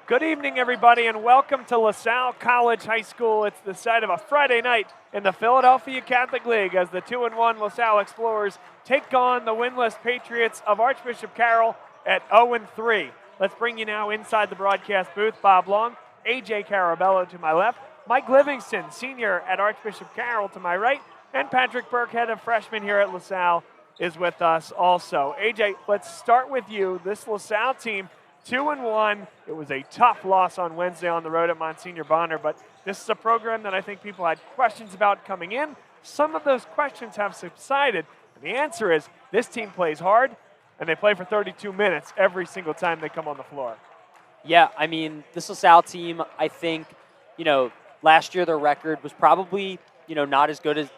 Good evening, everybody, and welcome to LaSalle College High School. It's the site of a Friday night in the Philadelphia Catholic League as the 2-1 LaSalle Explorers take on the winless Patriots of Archbishop Carroll at 0-3. Let's bring you now inside the broadcast booth. Bob Long, AJ Carabello to my left, Mike Livingston, senior at Archbishop Carroll to my right, and Patrick Burkhead, a freshman here at LaSalle, is with us also. AJ, let's start with you. This LaSalle team, 2-1. It was a tough loss on Wednesday on the road at Monsignor Bonner, but this is a program that I think people had questions about coming in. Some of those questions have subsided, and the answer is this team plays hard, and they play for 32 minutes every single time they come on the floor. Yeah, I mean, this LaSalle team, I think, last year their record was probably, not as good as,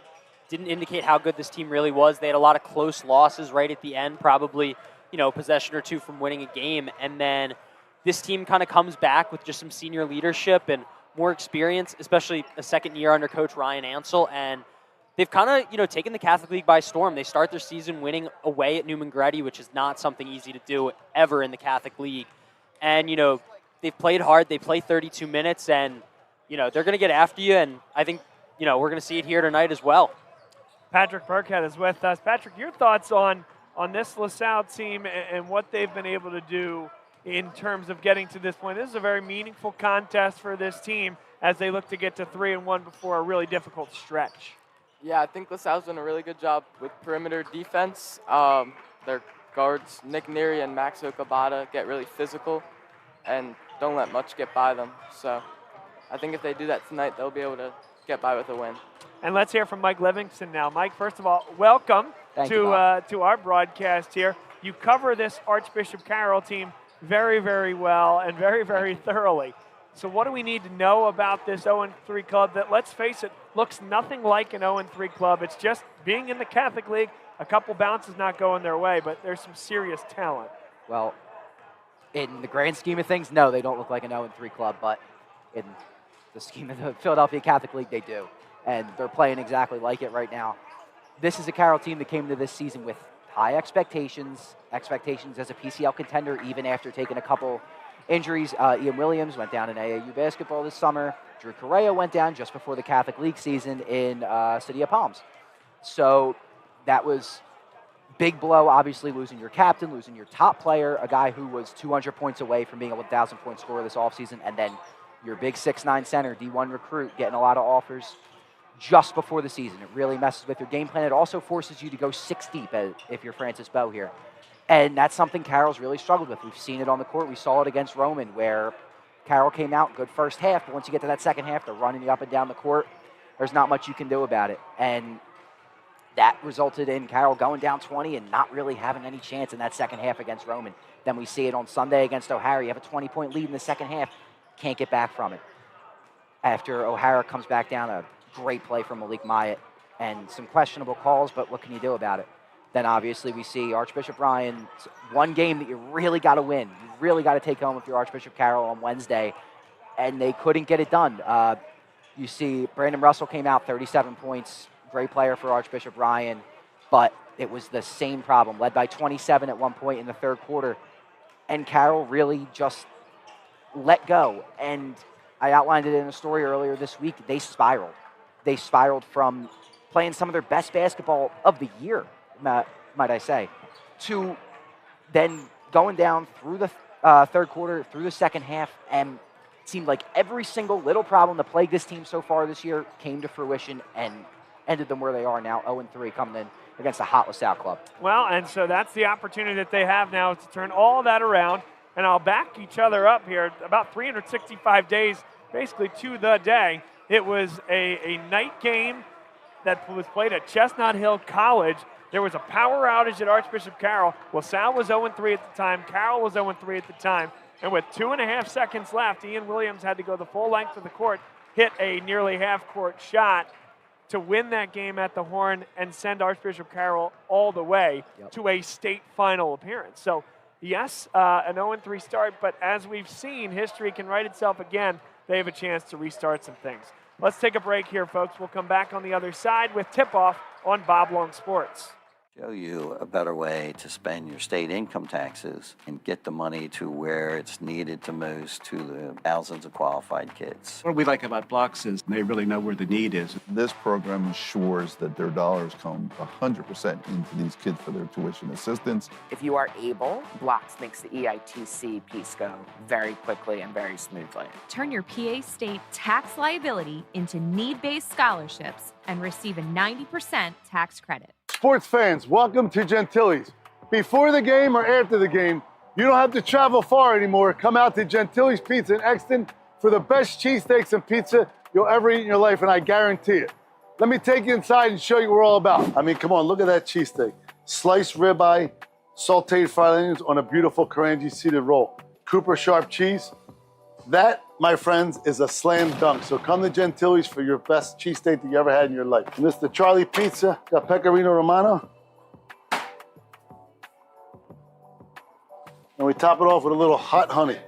didn't indicate how good this team really was. They had a lot of close losses right at the end, probably, possession or two from winning a game. And then this team kind of comes back with just some senior leadership and more experience, especially a second year under Coach Ryan Ansel. And they've kind of, taken the Catholic League by storm. They start their season winning away at Newman Gretty, which is not something easy to do ever in the Catholic League. And, they've played hard. They play 32 minutes, and, they're going to get after you. And I think, we're going to see it here tonight as well. Patrick Burkhead is with us. Patrick, your thoughts on this LaSalle team and what they've been able to do in terms of getting to this point. This is a very meaningful contest for this team as they look to get to 3-1 before a really difficult stretch. Yeah, I think LaSalle's done a really good job with perimeter defense. Their guards, Nick Neary and Max Okabata, get really physical and don't let much get by them. So I think if they do that tonight, they'll be able to get by with a win. And let's hear from Mike Livingston now. Mike, first of all, welcome to our broadcast here. You cover this Archbishop Carroll team very, very well and very, very thoroughly. So what do we need to know about this 0-3 club that, let's face it, looks nothing like an 0-3 club? It's just being in the Catholic League, a couple bounces not going their way, but there's some serious talent. Well, in the grand scheme of things, no, they don't look like an 0-3 club, but in the scheme of the Philadelphia Catholic League, they do. And they're playing exactly like it right now. This is a Carroll team that came into this season with high expectations as a PCL contender, even after taking a couple injuries. Ian Williams went down in AAU basketball this summer. Drew Correa went down just before the Catholic League season in City of Palms. So that was big blow, obviously losing your captain, losing your top player, a guy who was 200 points away from being a 1,000-point scorer this offseason, and then your big 6'9 center, D1 recruit, getting a lot of offers just before the season. It really messes with your game plan. It also forces you to go 6 deep if you're Francis Bowe here. And that's something Carroll's really struggled with. We've seen it on the court. We saw it against Roman where Carroll came out, good first half, but once you get to that second half, they're running you up and down the court. There's not much you can do about it. And that resulted in Carroll going down 20 and not really having any chance in that second half against Roman. Then we see it on Sunday against O'Hara. You have a 20-point lead in the second half. Can't get back from it. After O'Hara comes back down, a great play from Malik Myatt and some questionable calls, but what can you do about it? Then obviously we see Archbishop Ryan, one game that you really got to win. You really got to take home with your Archbishop Carroll on Wednesday, and they couldn't get it done. You see Brandon Russell came out, 37 points, great player for Archbishop Ryan, but it was the same problem, led by 27 at one point in the third quarter, and Carroll really just let go. And I outlined it in a story earlier this week. They spiraled. They spiraled from playing some of their best basketball of the year, might I say, to then going down through the third quarter, through the second half, and it seemed like every single little problem that plagued this team so far this year came to fruition and ended them where they are now, 0-3, coming in against a hot LaSalle club. Well, and so that's the opportunity that they have now to turn all that around. And I'll back each other up here. About 365 days, basically to the day, it was a night game that was played at Chestnut Hill College. There was a power outage at Archbishop Carroll. LaSalle was 0-3 at the time. Carroll was 0-3 at the time. And with 2.5 seconds left, Ian Williams had to go the full length of the court, hit a nearly half-court shot to win that game at the Horn and send Archbishop Carroll all the way to a state final appearance. So, yes, an 0-3 start, but as we've seen, history can write itself again. They have a chance to restart some things. Let's take a break here, folks. We'll come back on the other side with tip-off on Bob Long Sports. Show you a better way to spend your state income taxes and get the money to where it's needed the most to the thousands of qualified kids. What we like about Blocks is they really know where the need is. This program ensures that their dollars come 100% into these kids for their tuition assistance. If you are able, Blocks makes the EITC piece go very quickly and very smoothly. Turn your PA State tax liability into need-based scholarships and receive a 90% tax credit. Sports fans, welcome to Gentili's. Before the game or after the game, you don't have to travel far anymore. Come out to Gentili's Pizza in Exton for the best cheesesteaks and pizza you'll ever eat in your life, and I guarantee it. Let me take you inside and show you what we're all about. I mean, come on, look at that cheesesteak. Sliced ribeye, sauteed fried onions on a beautiful Karanji seeded roll. Cooper sharp cheese. That, my friends, is a slam dunk. So come to Gentili's for your best cheesesteak that you ever had in your life. And this is the Charlie Pizza, got pecorino romano. And we top it off with a little hot honey.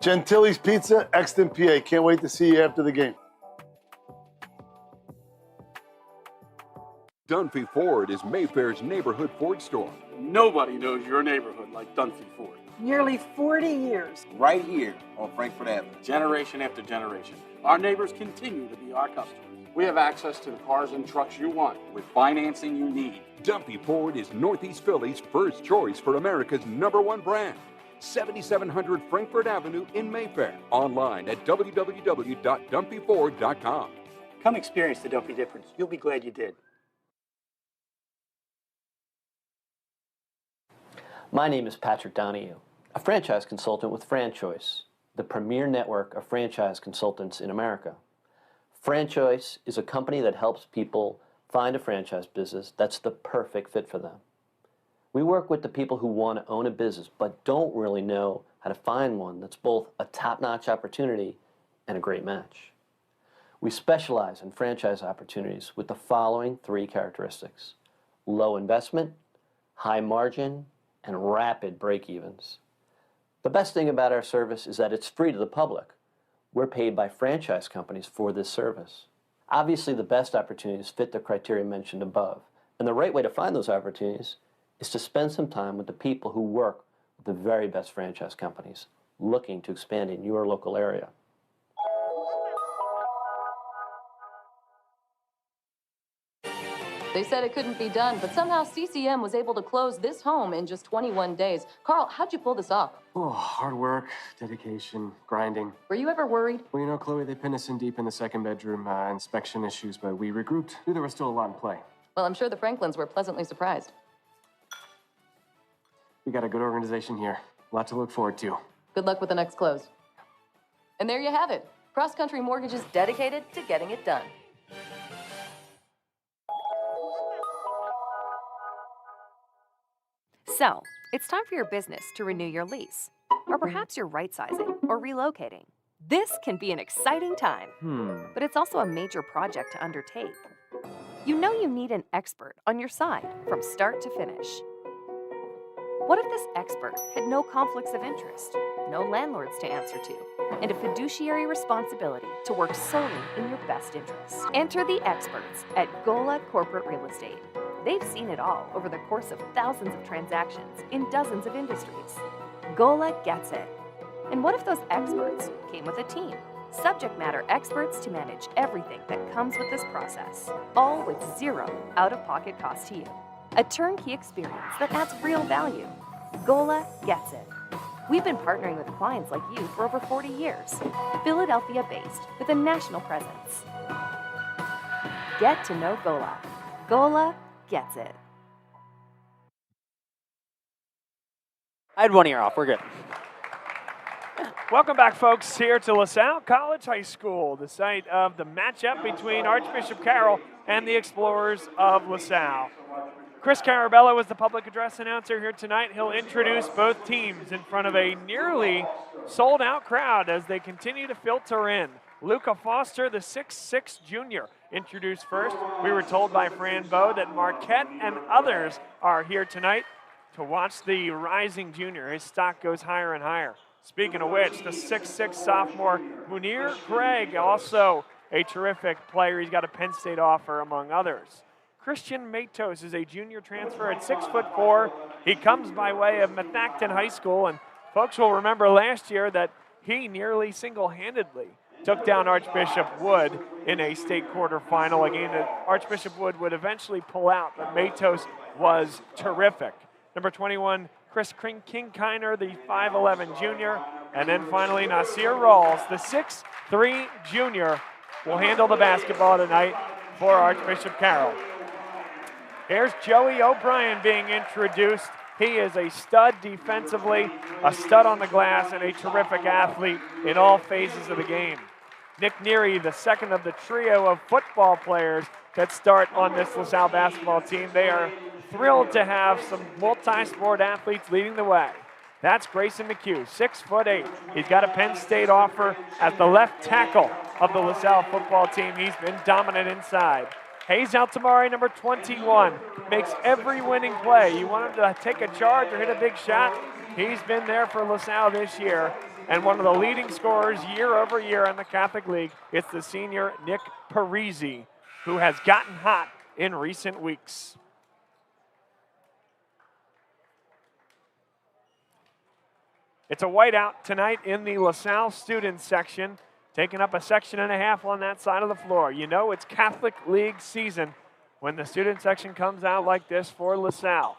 Gentili's Pizza, Exton, PA. Can't wait to see you after the game. Dunphy Ford is Mayfair's neighborhood Ford store. Nobody knows your neighborhood like Dunphy Ford. Nearly 40 years. Right here on Frankfurt Avenue. Generation after generation. Our neighbors continue to be our customers. We have access to the cars and trucks you want with financing you need. Dunphy Ford is Northeast Philly's first choice for America's #1 brand. 7700 Frankfurt Avenue in Mayfair. Online at www.dunphyford.com. Come experience the Dunphy difference. You'll be glad you did. My name is Patrick Donahue, a franchise consultant with FranChoice, the premier network of franchise consultants in America. FranChoice is a company that helps people find a franchise business that's the perfect fit for them. We work with the people who want to own a business but don't really know how to find one that's both a top-notch opportunity and a great match. We specialize in franchise opportunities with the following 3 characteristics: low investment, high margin, and rapid break-evens. The best thing about our service is that it's free to the public. We're paid by franchise companies for this service. Obviously, the best opportunities fit the criteria mentioned above, and the right way to find those opportunities is to spend some time with the people who work with the very best franchise companies looking to expand in your local area. They said it couldn't be done, but somehow CCM was able to close this home in just 21 days. Carl, how'd you pull this off? Oh, hard work, dedication, grinding. Were you ever worried? Well, you know, Chloe, they pinned us in deep in the second bedroom, inspection issues, but we regrouped. Knew there was still a lot in play. Well, I'm sure the Franklins were pleasantly surprised. We got a good organization here. A lot to look forward to. Good luck with the next close. And there you have it. Cross Country Mortgage is dedicated to getting it done. So, it's time for your business to renew your lease. Or perhaps you're right-sizing or relocating. This can be an exciting time, but it's also a major project to undertake. You know you need an expert on your side from start to finish. What if this expert had no conflicts of interest, no landlords to answer to, and a fiduciary responsibility to work solely in your best interests? Enter the experts at Gola Corporate Real Estate. They've seen it all over the course of thousands of transactions in dozens of industries. Gola gets it. And what if those experts came with a team? Subject matter experts to manage everything that comes with this process, all with zero out-of-pocket cost to you. A turnkey experience that adds real value. Gola gets it. We've been partnering with clients like you for over 40 years, Philadelphia-based with a national presence. Get to know Gola. Gola gets it. I had 1 ear off. We're good. Welcome back, folks, here to LaSalle College High School, the site of the matchup between Archbishop Carroll and the Explorers of LaSalle. Chris Carabello is the public address announcer here tonight. He'll introduce both teams in front of a nearly sold-out crowd as they continue to filter in. Luca Foster, the 6'6 junior, introduced first. We were told by Fran Bowe that Marquette and others are here tonight to watch the rising junior. His stock goes higher and higher. Speaking of which, the 6'6 sophomore Munir Craig also a terrific player. He's got a Penn State offer, among others. Christian Matos is a junior transfer at 6'4". He comes by way of Methacton High School, and folks will remember last year that he nearly single-handedly took down Archbishop Wood in a state quarterfinal, a game that Archbishop Wood would eventually pull out, but Matos was terrific. Number 21, Chris Kinkiner, the 5'11 junior, and then finally Nasir Rawls, the 6'3 junior, will handle the basketball tonight for Archbishop Carroll. Here's Joey O'Brien being introduced. He is a stud defensively, a stud on the glass, and a terrific athlete in all phases of the game. Nick Neary, the second of the trio of football players that start on this LaSalle basketball team. They are thrilled to have some multi-sport athletes leading the way. That's Grayson McHugh, 6'8". He's got a Penn State offer as the left tackle of the LaSalle football team. He's been dominant inside. Hayes Altamari, number 21, makes every winning play. You want him to take a charge or hit a big shot? He's been there for LaSalle this year, and one of the leading scorers year over year in the Catholic League. It's the senior Nick Parisi, who has gotten hot in recent weeks. It's a whiteout tonight in the LaSalle students section, taking up a section and a half on that side of the floor. You know it's Catholic League season when the student section comes out like this for LaSalle.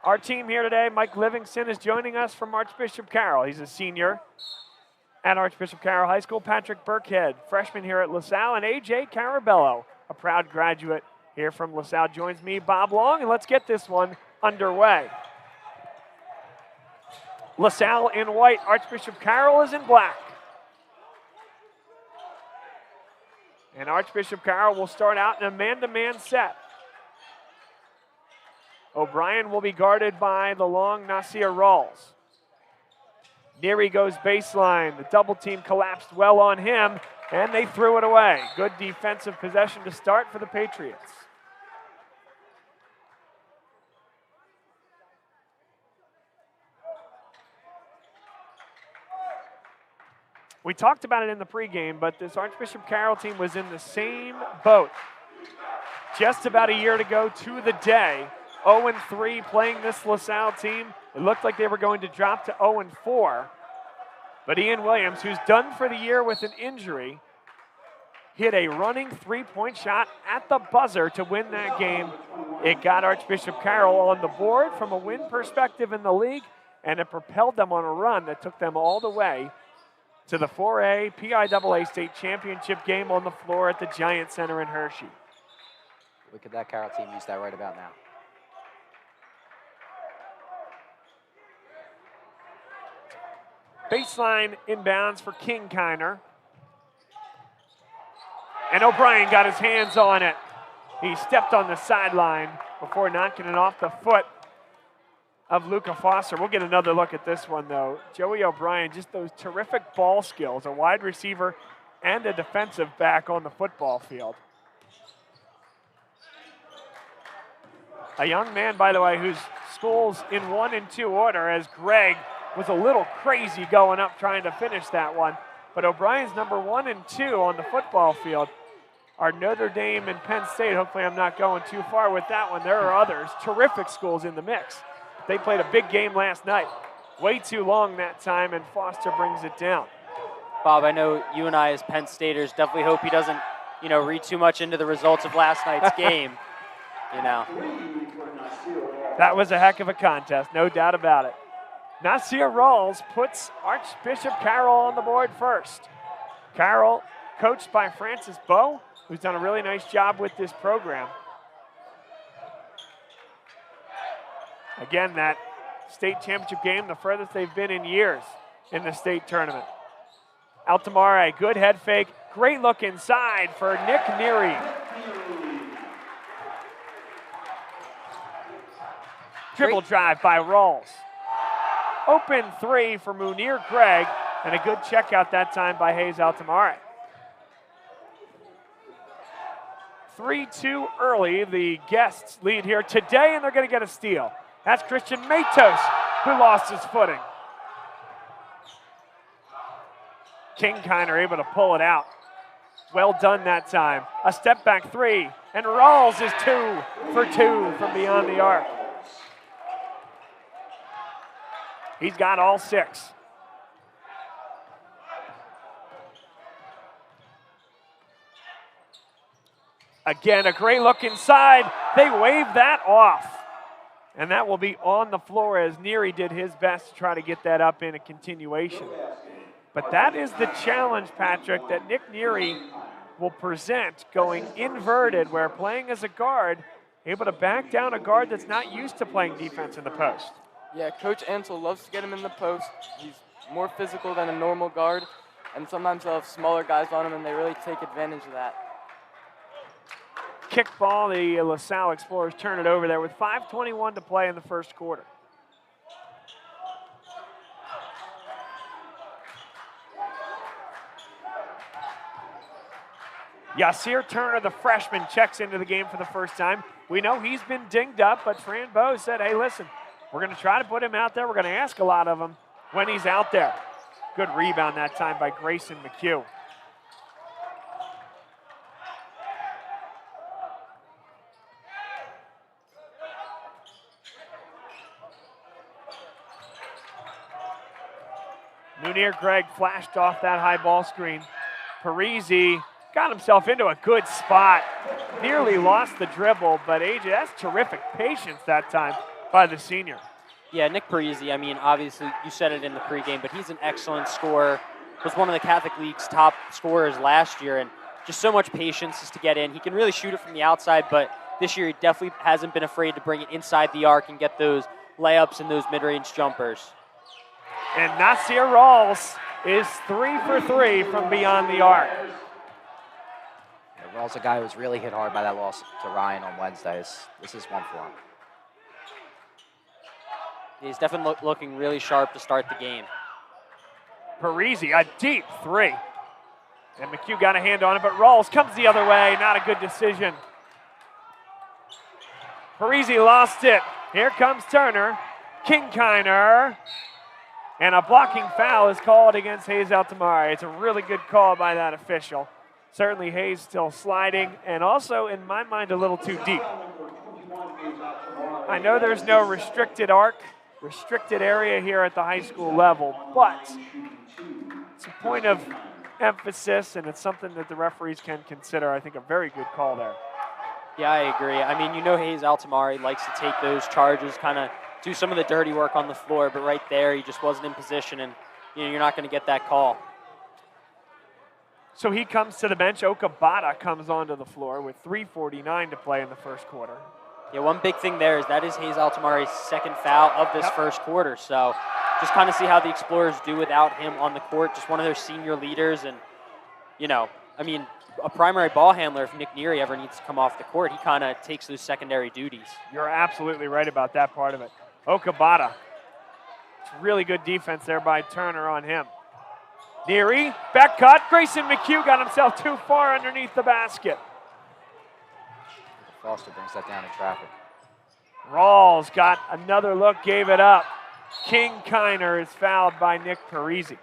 Our team here today, Mike Livingston, is joining us from Archbishop Carroll. He's a senior at Archbishop Carroll High School. Patrick Burkhead, freshman here at LaSalle, and A.J. Carabello, a proud graduate here from LaSalle, joins me, Bob Long, and let's get this one underway. LaSalle in white, Archbishop Carroll is in black. And Archbishop Carroll will start out in a man-to-man set. O'Brien will be guarded by the long Nasir Rawls. Neary goes baseline. The double team collapsed well on him, and they threw it away. Good defensive possession to start for the Patriots. We talked about it in the pregame, but this Archbishop Carroll team was in the same boat just about a year ago to the day. 0-3 playing this LaSalle team. It looked like they were going to drop to 0-4. But Ian Williams, who's done for the year with an injury, hit a running three-point shot at the buzzer to win that game. It got Archbishop Carroll on the board from a win perspective in the league, and it propelled them on a run that took them all the way to the 4A PIAA state championship game on the floor at the Giant Center in Hershey. Look at that Carroll team use that right about now. Baseline inbounds for Kinkiner. And O'Brien got his hands on it. He stepped on the sideline before knocking it off the foot of Luca Foster. We'll get another look at this one, though. Joey O'Brien, just those terrific ball skills, a wide receiver and a defensive back on the football field. A young man, by the way, whose school's in 1 and 2 order, as Greg was a little crazy going up trying to finish that one. But O'Brien's number 1 and 2 on the football field are Notre Dame and Penn State. Hopefully I'm not going too far with that one. There are others, terrific schools in the mix. They played a big game last night. Way too long that time, and Foster brings it down. Bob, I know you and I as Penn Staters definitely hope he doesn't, read too much into the results of last night's game. That was a heck of a contest, no doubt about it. Nasir Rawls puts Archbishop Carroll on the board first. Carroll, coached by Francis Bowe, who's done a really nice job with this program. Again, that state championship game, the furthest they've been in years in the state tournament. Altamare, good head fake. Great look inside for Nick Neary. Dribble drive by Rawls. Open three for Munir Craig, and a good check out that time by Hayes Altamare. 3-2 early, the guests lead here today, and they're going to get a steal. That's Christian Matos, who lost his footing. King-Kiner able to pull it out. Well done that time. A step back three, and Rawls is 2 for 2 from beyond the arc. He's got all 6. Again, a great look inside. They wave that off. And that will be on the floor as Neary did his best to try to get that up in a continuation. But that is the challenge, Patrick, that Nick Neary will present going inverted, where playing as a guard, able to back down a guard that's not used to playing defense in the post. Yeah, Coach Ansel loves to get him in the post. He's more physical than a normal guard, and sometimes they'll have smaller guys on him, and they really take advantage of that. Kick ball, the LaSalle Explorers turn it over there with 5:21 to play in the first quarter. Yasir Turner, the freshman, checks into the game for the first time. We know he's been dinged up, but Fran Bowe said, hey, listen, we're going to try to put him out there. We're going to ask a lot of him when he's out there. Good rebound that time by Grayson McHugh. Munir Gregg flashed off that high ball screen. Parisi got himself into a good spot. Nearly lost the dribble, but AJ, that's terrific patience that time by the senior. Yeah, Nick Parisi, I mean, obviously, you said it in the pregame, but he's an excellent scorer. Was one of the Catholic League's top scorers last year, and just so much patience just to get in. He can really shoot it from the outside, but this year he definitely hasn't been afraid to bring it inside the arc and get those layups and those mid-range jumpers. And Nasir Rawls is 3 for 3 from beyond the arc. Rawls, a guy who was really hit hard by that loss to Ryan on Wednesday. This is one for him. He's definitely looking really sharp to start the game. Parisi, a deep 3. And McHugh got a hand on it, but Rawls comes the other way. Not a good decision. Parisi lost it. Here comes Turner. King-Kiner. And a blocking foul is called against Hayes Altamari. It's a really good call by that official. Certainly Hayes still sliding, and also, in my mind, a little too deep. I know there's no restricted arc, restricted area here at the high school level, but it's a point of emphasis, and it's something that the referees can consider. I think a very good call there. Yeah, I agree. I mean, you know Hayes Altamari likes to take those charges, kind of do some of the dirty work on the floor, but right there he just wasn't in position, and you're not going to get that call. So he comes to the bench. Okabata comes onto the floor with 3:49 to play in the first quarter. Yeah, one big thing there is that is Hayes Altamari's second foul of this first quarter. So just kind of see how the Explorers do without him on the court. Just one of their senior leaders. And, I mean, a primary ball handler, if Nick Neary ever needs to come off the court, he kind of takes those secondary duties. You're absolutely right about that part of it. Okabata. It's really good defense there by Turner on him. Neary, back cut. Grayson McHugh got himself too far underneath the basket. Foster brings that down in traffic. Rawls got another look, gave it up. King-Kiner is fouled by Nick Parisi.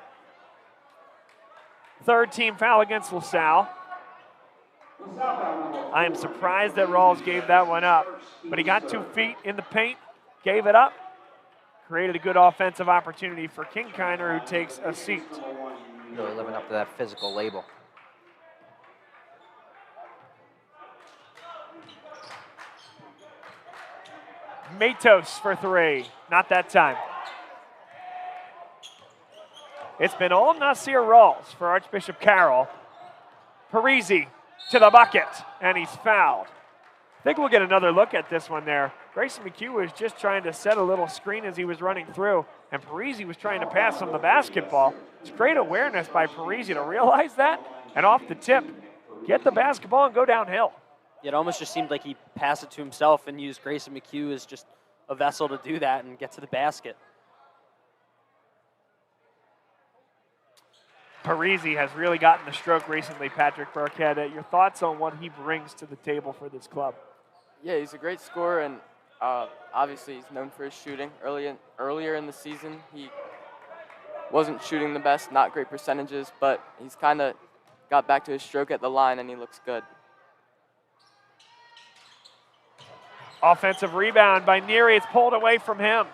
Third team foul against LaSalle. I am surprised that Rawls gave that one up, but he got 2 feet in the paint, gave it up, created a good offensive opportunity for King-Kiner, who takes a seat. Really living up to that physical label. Matos for 3. Not that time. It's been all Nasir Rawls for Archbishop Carroll. Parisi to the bucket, and he's fouled. I think we'll get another look at this one there. Grayson McHugh was just trying to set a little screen as he was running through, and Parisi was trying to pass him the basketball. It's great awareness by Parisi to realize that, and off the tip, get the basketball and go downhill. It almost just seemed like he passed it to himself and used Grayson McHugh as just a vessel to do that and get to the basket. Parisi has really gotten the stroke recently, Patrick Burkhead. Your thoughts on what he brings to the table for this club? Yeah, he's a great scorer, and obviously he's known for his shooting. Earlier in the season, he wasn't shooting the best, not great percentages, but he's kind of got back to his stroke at the line, and he looks good. Offensive rebound by Neary. It's pulled away from him.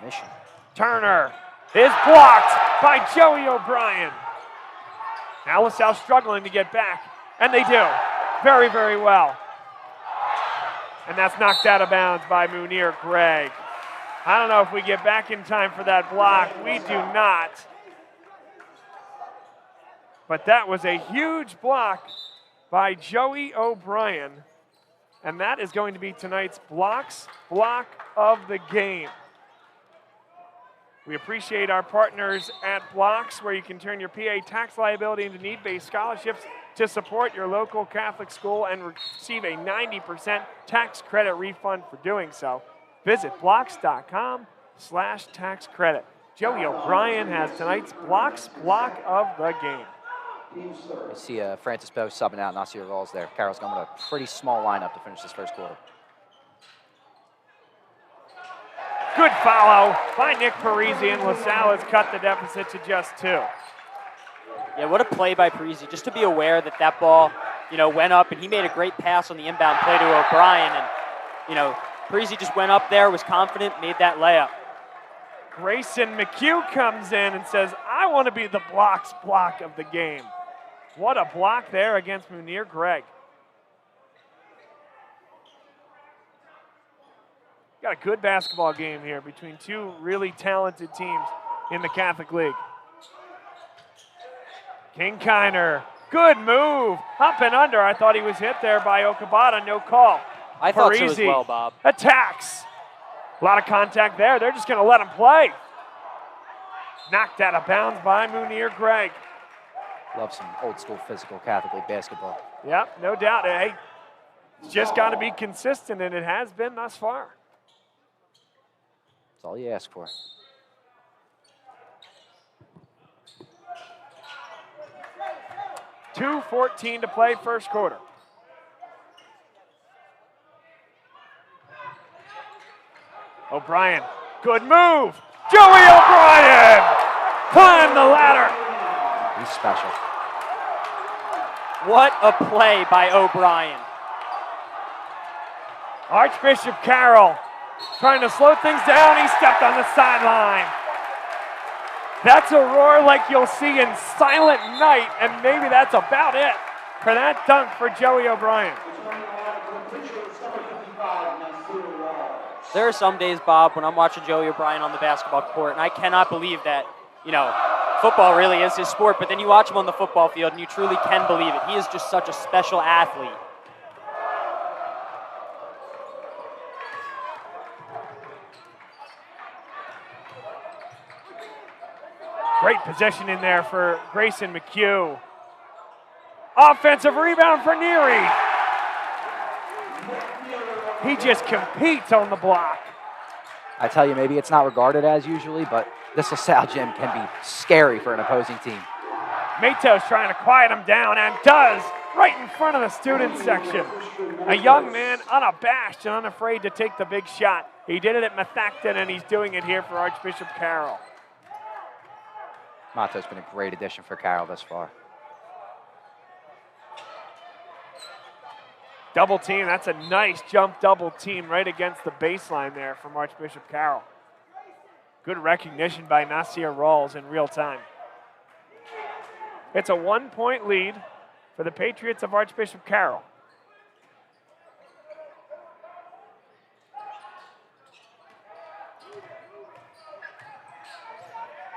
Mission. Turner is blocked by Joey O'Brien. Now LaSalle struggling to get back, and they do very, very well. And that's knocked out of bounds by Munir Gregg. I don't know if we get back in time for that block. We do not. But that was a huge block by Joey O'Brien. And that is going to be tonight's block of the game. We appreciate our partners at Blocks, where you can turn your PA tax liability into need-based scholarships to support your local Catholic school and receive a 90% tax credit refund for doing so. Visit blocks.com/tax credit. Joey O'Brien has tonight's block of the game. You see Francis Poe subbing out Nasir Rawls there. Carroll's going with a pretty small lineup to finish this first quarter. Good follow by Nick Parisi, and LaSalle has cut the deficit to just 2. Yeah, what a play by Parisi, just to be aware that that ball, went up, and he made a great pass on the inbound play to O'Brien, and, Parisi just went up there, was confident, made that layup. Grayson McHugh comes in and says, I want to be the block of the game. What a block there against Munir Gregg. Got a good basketball game here between two really talented teams in the Catholic League. King Kiner, good move, up and under. I thought he was hit there by Okabata, no call. I thought so as well, Bob. Attacks. A lot of contact there. They're just going to let him play. Knocked out of bounds by Munir Gregg. Love some old school physical Catholic League basketball. Yep, no doubt. Hey, it's just got to be consistent, and it has been thus far. That's all you ask for. $2:14 to play first quarter. O'Brien, good move. Joey O'Brien climbed the ladder. He's special. What a play by O'Brien. Archbishop Carroll trying to slow things down. He stepped on the sideline. That's a roar like you'll see in Silent Night, and maybe that's about it for that dunk for Joey O'Brien. There are some days, Bob, when I'm watching Joey O'Brien on the basketball court, and I cannot believe that, football really is his sport, but then you watch him on the football field, and you truly can believe it. He is just such a special athlete. Great possession in there for Grayson McHugh. Offensive rebound for Neary. He just competes on the block. I tell you, maybe it's not regarded as usually, but this LaSalle gym can be scary for an opposing team. Mato's trying to quiet him down, and does, right in front of the student section. A young man unabashed and unafraid to take the big shot. He did it at Methacton, and he's doing it here for Archbishop Carroll. Mato's been a great addition for Carroll thus far. Double team, that's a nice jump double team right against the baseline there from Archbishop Carroll. Good recognition by Nasir Rawls in real time. It's a 1-point lead for the Patriots of Archbishop Carroll.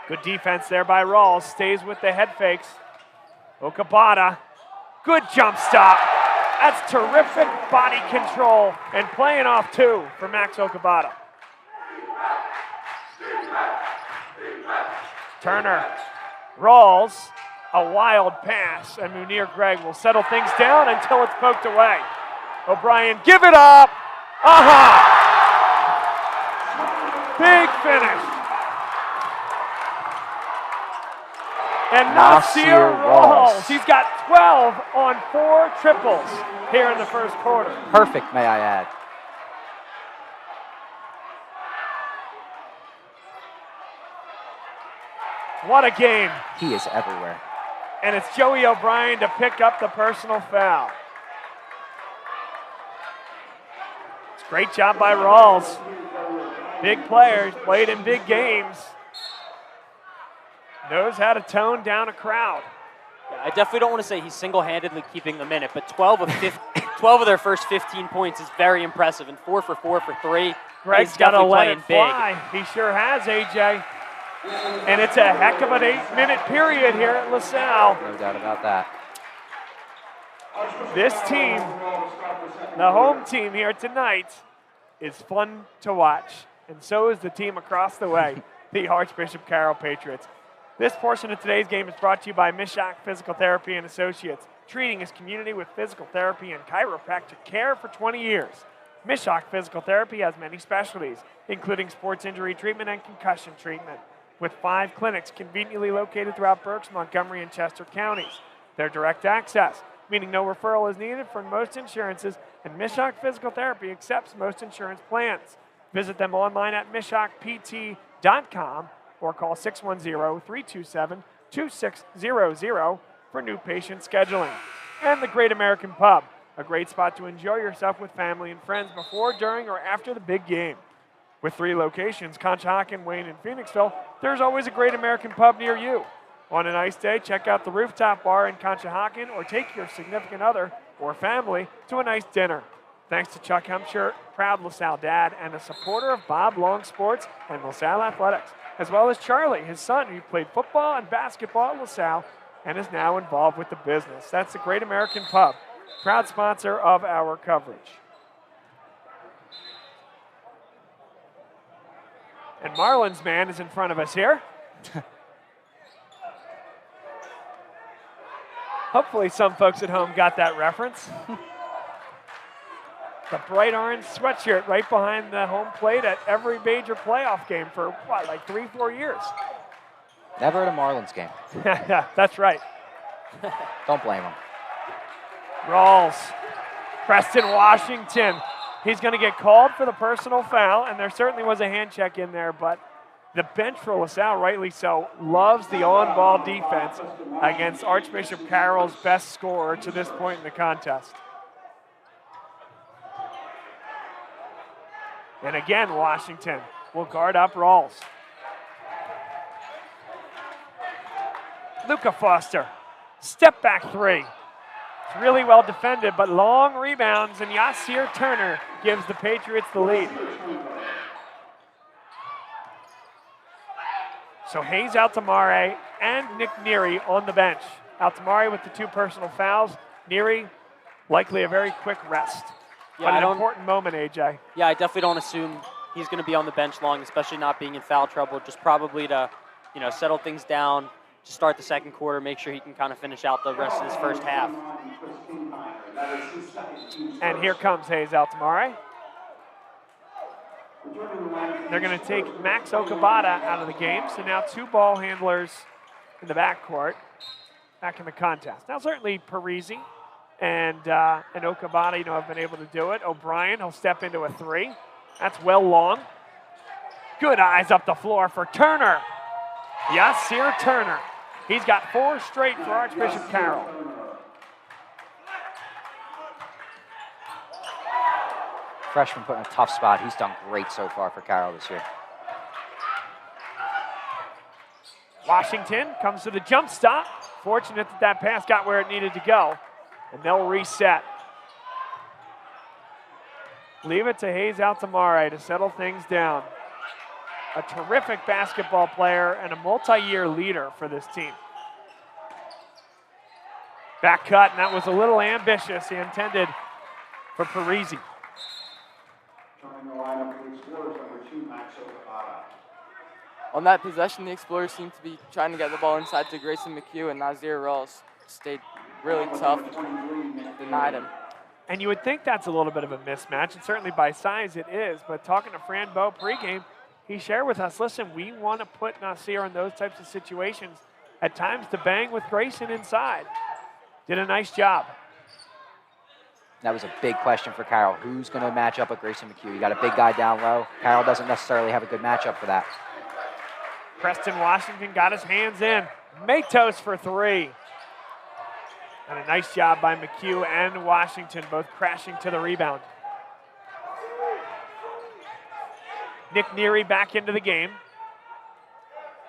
Good defense there by Rawls, stays with the head fakes. Okabata, good jump stop. That's terrific body control and playing off 2 for Max Okabata. Turner, Rawls, a wild pass, and Munir Gregg will settle things down until it's poked away. O'Brien, give it up. Big finish. And Nasir Rawls, he's got 12 on 4 triples here in the first quarter. Perfect, may I add. What a game. He is everywhere. And it's Joey O'Brien to pick up the personal foul. It's a great job by Rawls. Big players, played in big games. Knows how to tone down a crowd. Yeah, I definitely don't want to say he's single-handedly keeping them in it, but 12 of their first 15 points is very impressive, and 4 for 4 for 3. Greg's got to let it fly. He sure has, AJ. And it's a heck of an 8-minute period here at LaSalle. No doubt about that. This team, the home team here tonight, is fun to watch. And so is the team across the way, the Archbishop Carroll Patriots. This portion of today's game is brought to you by Mishak Physical Therapy and Associates, treating his community with physical therapy and chiropractic care for 20 years. Mishak Physical Therapy has many specialties, including sports injury treatment and concussion treatment, with 5 clinics conveniently located throughout Berks, Montgomery, and Chester counties. They're direct access, meaning no referral is needed for most insurances, and Mishak Physical Therapy accepts most insurance plans. Visit them online at mishakpt.com or call 610-327-2600 for new patient scheduling. And the Great American Pub, a great spot to enjoy yourself with family and friends before, during, or after the big game. With 3 locations, Conshohocken, Wayne, and Phoenixville, there's always a Great American Pub near you. On a nice day, check out the rooftop bar in Conshohocken or take your significant other or family to a nice dinner. Thanks to Chuck Hempshire, proud LaSalle dad and a supporter of Bob Long Sports and LaSalle Athletics, as well as Charlie, his son, who played football and basketball at LaSalle and is now involved with the business. That's the Great American Pub, proud sponsor of our coverage. And Marlins man is in front of us here. Hopefully some folks at home got that reference. The bright orange sweatshirt right behind the home plate at every major playoff game for, what, like 3-4 years? Never at a Marlins game. That's right. Don't blame him. Rawls. Preston Washington. He's going to get called for the personal foul, and there certainly was a hand check in there, but the bench for LaSalle, rightly so, loves the on-ball defense against Archbishop Carroll's best scorer to this point in the contest. And again, Washington will guard up Rawls. Luca Foster, step back 3. It's really well defended, but long rebounds, and Yasir Turner gives the Patriots the lead. So Hayes Altamare and Nick Neary on the bench. Altamare with the 2 personal fouls. Neary, likely a very quick rest. Yeah, but an important moment, AJ. Yeah, I definitely don't assume he's going to be on the bench long, especially not being in foul trouble. Just probably to, settle things down, to start the second quarter, make sure he can kind of finish out the rest of this first half. And here comes Hayes Altamare. They're going to take Max Okabata out of the game, so now 2 ball handlers in the backcourt, back in the contest. Now certainly Parisi and Okabata, have been able to do it. O'Brien, he'll step into a 3. That's well long. Good eyes up the floor for Turner. Yasir Turner. He's got 4 straight for Archbishop Carroll. Freshman put in a tough spot. He's done great so far for Carroll this year. Washington comes to the jump stop. Fortunate that pass got where it needed to go. And they'll reset. Leave it to Hayes Altamare to settle things down. A terrific basketball player and a multi-year leader for this team. Back cut, and that was a little ambitious. He intended for Parisi. On that possession, the Explorers seemed to be trying to get the ball inside to Grayson McHugh, and Nazir Rawls stayed really tough, denied him. And you would think that's a little bit of a mismatch, and certainly by size it is, but talking to Fran Bowe pregame, he shared with us, listen, we want to put Nasir in those types of situations at times to bang with Grayson inside. Did a nice job. That was a big question for Carroll. Who's going to match up with Grayson McHugh? You got a big guy down low. Carroll doesn't necessarily have a good matchup for that. Preston Washington got his hands in. Matos for 3. And a nice job by McHugh and Washington, both crashing to the rebound. Nick Neary back into the game.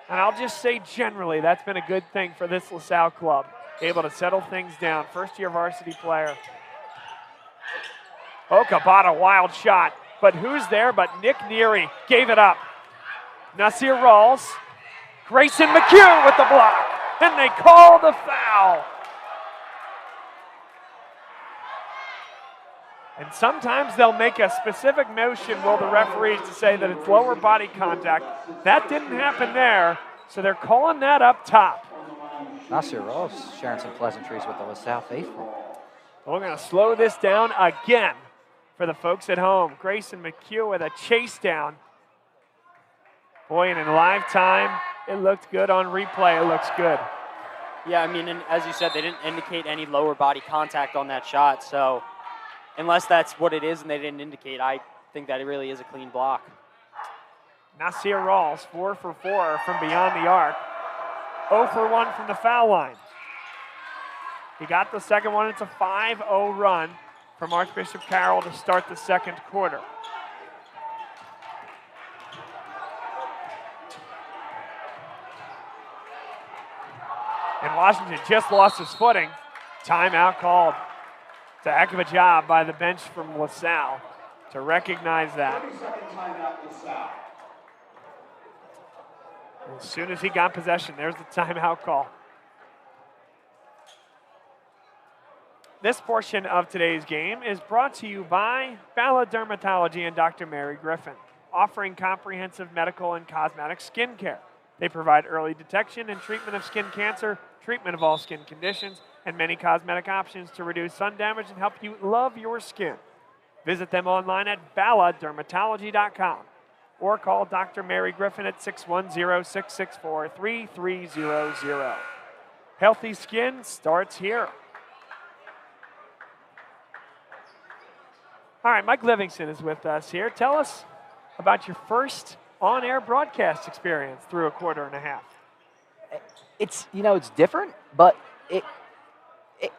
And I'll just say generally, that's been a good thing for this LaSalle club. Able to settle things down. First-year varsity player. Okabata, wild shot. But who's there but Nick Neary? Gave it up. Nasir Rawls. Grayson McHugh with the block. And they call the foul. And sometimes they'll make a specific motion, will the referees, to say that it's lower body contact. That didn't happen there, so they're calling that up top. Nasir Rawls sharing some pleasantries with the LaSalle faithful. We're going to slow this down again for the folks at home. Grayson McHugh with a chase down. Boy, and in live time, it looked good. On replay, it looks good. Yeah, I mean, and as you said, they didn't indicate any lower body contact on that shot, so unless that's what it is and they didn't indicate, I think that it really is a clean block. Nasir Rawls, 4 for 4 from beyond the arc. 0 for 1 from the foul line. He got the second one. It's a 5-0 run from Archbishop Carroll to start the second quarter. And Washington just lost his footing. Timeout called. It's a heck of a job by the bench from LaSalle to recognize that. As soon as he got possession, there's the timeout call. This portion of today's game is brought to you by Salle Dermatology and Dr. Mary Griffin, offering comprehensive medical and cosmetic skin care. They provide early detection and treatment of skin cancer, treatment of all skin conditions, and many cosmetic options to reduce sun damage and help you love your skin. Visit them online at balladermatology.com or call Dr. Mary Griffin at 610-664-3300. Healthy skin starts here. All right, Mike Livingston is with us here. Tell us about your first on-air broadcast experience through a quarter and a half. It's, it's different, but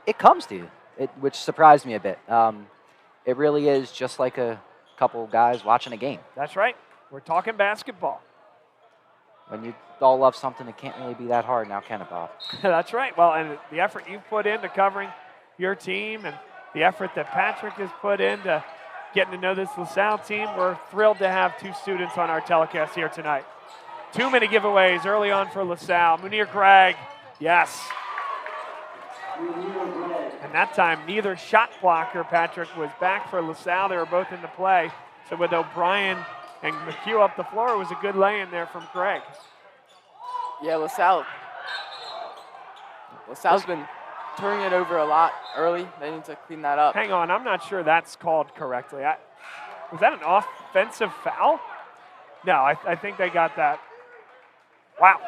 it comes to you, which surprised me a bit. It really is just like a couple guys watching a game. That's right. We're talking basketball. When you all love something, it can't really be that hard now, can it, Bob? That's right. Well, and the effort you've put into covering your team and the effort that Patrick has put into getting to know this LaSalle team, we're thrilled to have 2 students on our telecast here tonight. Too many giveaways early on for LaSalle. Munir Gregg, yes. And that time, neither shot blocker, Patrick, was back for LaSalle. They were both in the play. So with O'Brien and McHugh up the floor, it was a good lay-in there from Gregg. Yeah, LaSalle's been turning it over a lot early. They need to clean that up. Hang on, I'm not sure that's called correctly. Was that an offensive foul? No, I think they got that. Wow.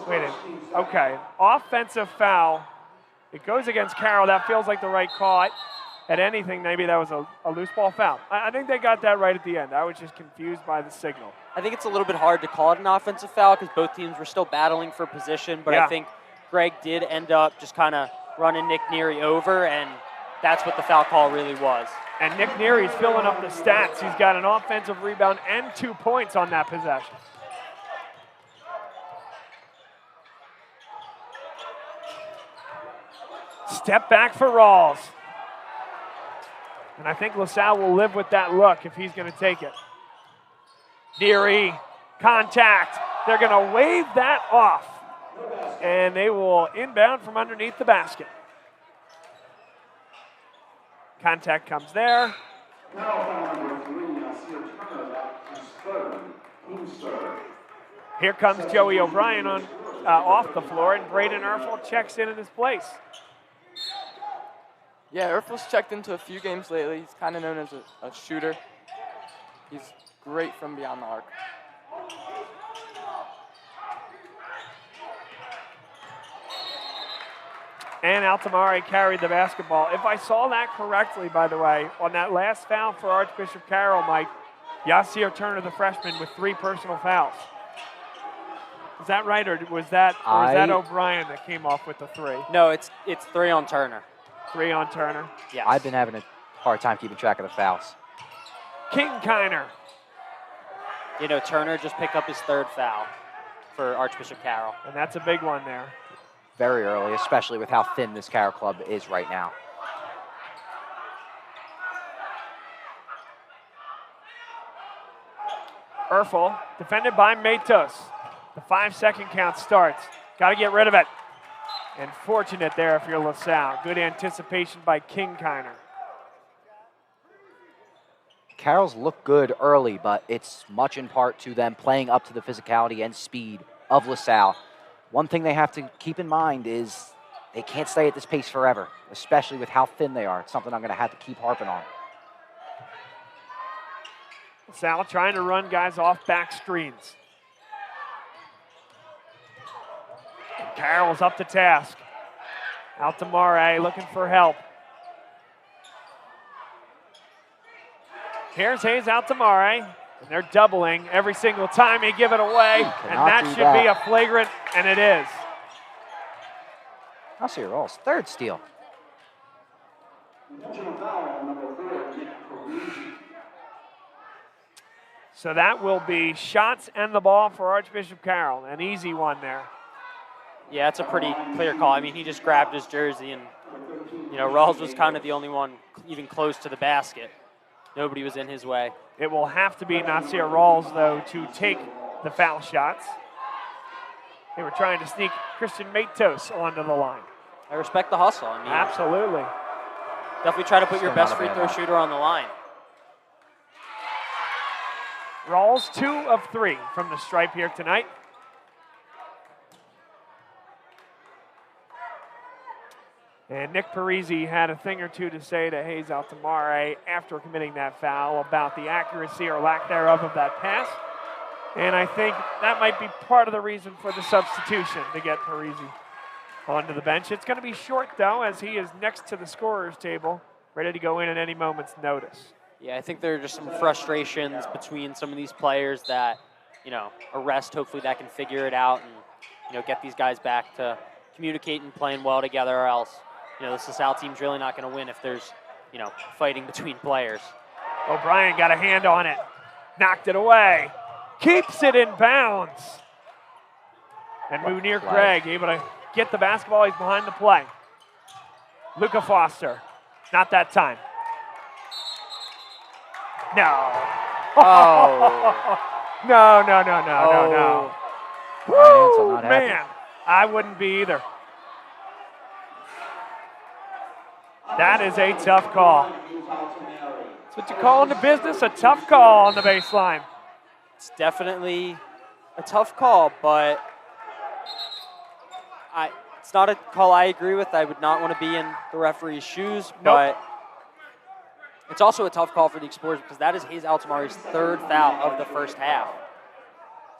Wait a minute. Okay, offensive foul. It goes against Carroll. That feels like the right call. At anything, maybe that was a loose ball foul. I think they got that right at the end. I was just confused by the signal. I think it's a little bit hard to call it an offensive foul because both teams were still battling for position, but Yeah. I think Gregg did end up just kind of running Nick Neary over, and that's what the foul call really was. And Nick Neary's filling up the stats. He's got an offensive rebound and 2 points on that possession. Step back for Rawls. And I think LaSalle will live with that look if he's going to take it. Neary, contact. They're going to wave that off. And they will inbound from underneath the basket. Contact comes there. Here comes Joey O'Brien on off the floor, and Braden Erfel checks in his place. Yeah, Erfel's checked into a few games lately. He's kind of known as a shooter. He's great from beyond the arc. and Altamare carried the basketball. If I saw that correctly, by the way, on that last foul for Archbishop Carroll, Mike, Yasir Turner, the freshman, with 3 personal fouls. Is that right, or was that O'Brien that came off with the 3? No, it's 3 on Turner. 3 on Turner. Yes. I've been having a hard time keeping track of the fouls. Kiner. You know, Turner just picked up his 3rd foul for Archbishop Carroll. And that's a big one there. Very early, especially with how thin this Carroll club is right now. Erfel, defended by Matos. The 5-second count starts. Got to get rid of it. And fortunate there if you're LaSalle. Good anticipation by Kiner. Carroll's look good early, but it's much in part to them playing up to the physicality and speed of LaSalle. One thing they have to keep in mind is they can't stay at this pace forever, especially with how thin they are. It's something I'm going to have to keep harping on. LaSalle trying to run guys off back screens. And Carroll's up to task. Altamare looking for help. Here's Hayes Altamare, and they're doubling every single time they give it away, and that should be a flagrant, and it is. I'll see your rolls. 3rd steal. So that will be shots and the ball for Archbishop Carroll. An easy one there. Yeah, it's a pretty clear call. I mean, he just grabbed his jersey, and, you know, Rawls was kind of the only one even close to the basket. Nobody was in his way. It will have to be Nasir Rawls, though, to take the foul shots. They were trying to sneak Christian Matos onto the line. I respect the hustle. I mean, absolutely. Definitely try to put your best free throw shooter on the line. Rawls 2 of 3 from the stripe here tonight. And Nick Parisi had a thing or two to say to Hayes Altamare after committing that foul about the accuracy or lack thereof of that pass. And I think that might be part of the reason for the substitution to get Parisi onto the bench. It's going to be short, though, as he is next to the scorer's table, ready to go in at any moment's notice. Yeah, I think there are just some frustrations between some of these players that, you know, a rest, hopefully that can figure it out and, you know, get these guys back to communicating and playing well together, or else, you know, this LaSalle team's really not going to win if there's, you know, fighting between players. O'Brien got a hand on it, knocked it away, keeps it in bounds. And Munir Craig able to get the basketball. He's behind the play. Luca Foster, not that time. No. Oh. No. Woo, man, I wouldn't be either. That is a tough call. That's what you call in the business, a tough call on the baseline. It's definitely a tough call, but it's not a call I agree with. I would not want to be in the referee's shoes, but it's also a tough call for the Explorers because that is Hayes Altamare's 3rd foul of the first half.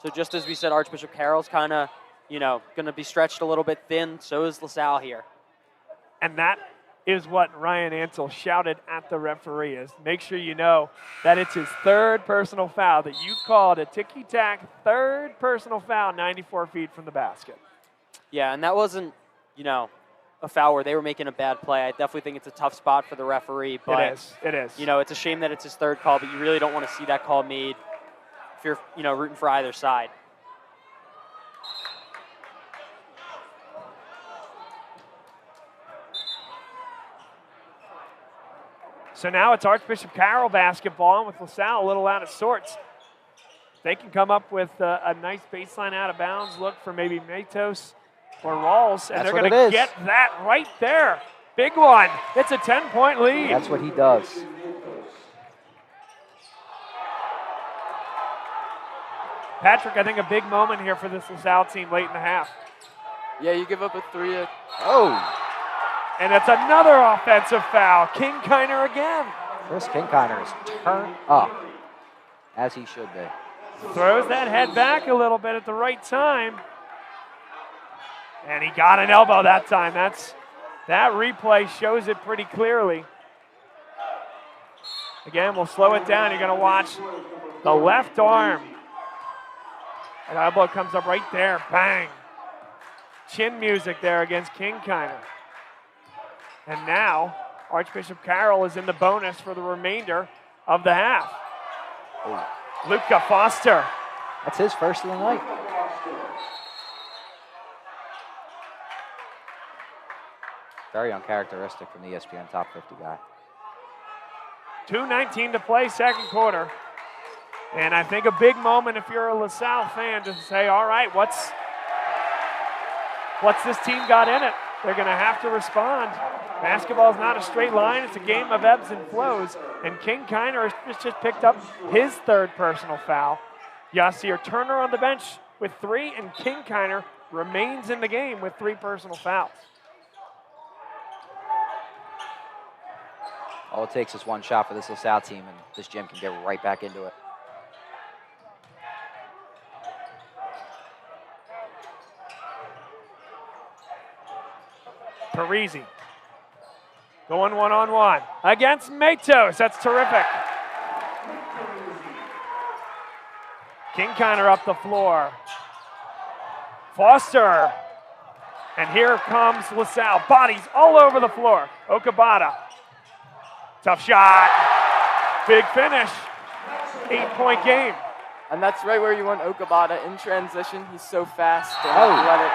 So just as we said, Archbishop Carroll's kind of, you know, going to be stretched a little bit thin. So is LaSalle here. And that is what Ryan Ansel shouted at the referee is make sure you know that it's his 3rd personal foul, that you called a ticky-tack 3rd personal foul 94 feet from the basket. Yeah, and that wasn't, you know, a foul where they were making a bad play. I definitely think it's a tough spot for the referee. But It is. You know, it's a shame that it's his 3rd call, but you really don't want to see that call made if you're, you know, rooting for either side. So now it's Archbishop Carroll basketball with LaSalle a little out of sorts. They can come up with a nice baseline out of bounds look for maybe Matos or Rawls, and they're going to get that right there. Big one. It's a 10-point lead. That's what he does. Patrick, I think a big moment here for this LaSalle team late in the half. Yeah, you give up a 3. And it's another offensive foul. Kiner again. Chris Kiner is turned up, as he should be. Throws that head back a little bit at the right time. And he got an elbow that time. That's That replay shows it pretty clearly. Again, we'll slow it down. You're going to watch the left arm. That elbow comes up right there. Bang. Chin music there against Kinkeiner. And now, Archbishop Carroll is in the bonus for the remainder of the half. Luca Foster. That's his first of the night. Very uncharacteristic from the ESPN Top 50 guy. 2:19 to play, second quarter. And I think a big moment if you're a LaSalle fan to say, all right, what's this team got in it? They're going to have to respond. Basketball is not a straight line. It's a game of ebbs and flows. And Kinkeiner has just picked up his third personal foul. Yasir Turner on the bench with 3, and Kinkeiner remains in the game with 3 personal fouls. All it takes is one shot for this LaSalle team, and this gym can get right back into it. Parisi going one-on-one against Matos. That's terrific. Kinkeiner up the floor. Foster. And here comes LaSalle. Bodies all over the floor. Okabata. Tough shot. Big finish. 8-point game. And that's right where you want Okabata in transition. He's so fast and athletic.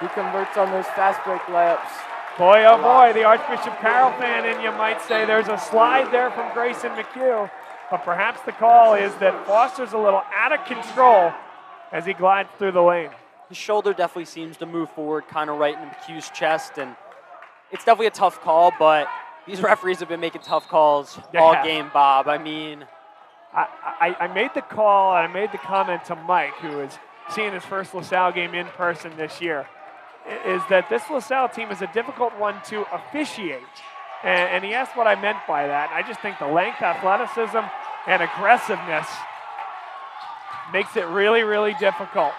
He converts on those fast break layups. Boy, oh boy, the Archbishop Carroll fan in you might say there's a slide there from Grayson McHugh, but perhaps the call is that Foster's a little out of control as he glides through the lane. His shoulder definitely seems to move forward, kind of right in McHugh's chest, and it's definitely a tough call, but these referees have been making tough calls all game, Bob. I mean, I made the call and I made the comment to Mike, who is seeing his first LaSalle game in person this year, is that this LaSalle team is a difficult one to officiate. And he asked what I meant by that. I just think the length, athleticism, and aggressiveness makes it really, really difficult.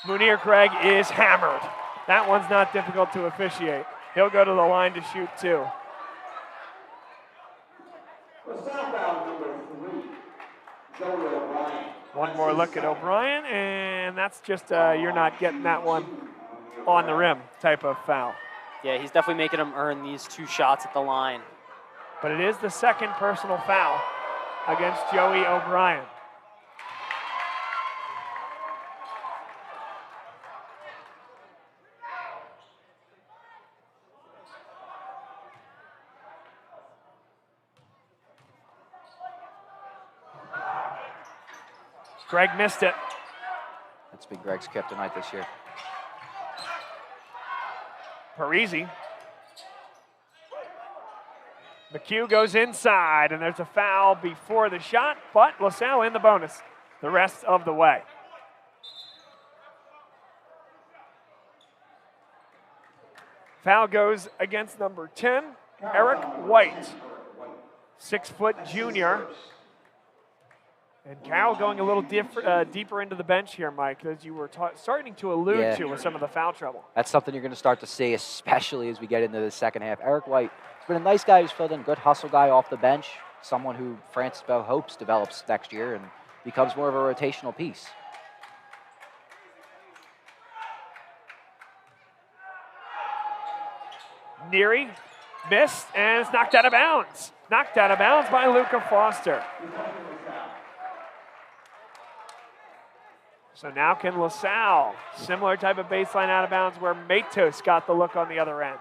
Munir Craig is hammered. That one's not difficult to officiate. He'll go to the line to shoot 2. One more look at O'Brien, and that's just you're not getting that one on the rim type of foul. Yeah, he's definitely making him earn these 2 shots at the line. But it is the second personal foul against Joey O'Brien. Greg missed it. That's been Greg's kryptonite this year. Parisi. McHugh goes inside, and there's a foul before the shot, but LaSalle in the bonus the rest of the way. Foul goes against number 10, Eric White, 6-foot junior. And Carroll going a little deeper into the bench here, Mike, as you were starting to allude to with some of the foul trouble. That's something you're going to start to see, especially as we get into the second half. Eric White has been a nice guy who's filled in, good hustle guy off the bench, someone who Francis Bell hopes develops next year and becomes more of a rotational piece. Neary missed, and it's knocked out of bounds. Knocked out of bounds by Luca Foster. So now can LaSalle, similar type of baseline out of bounds where Matos got the look on the other end.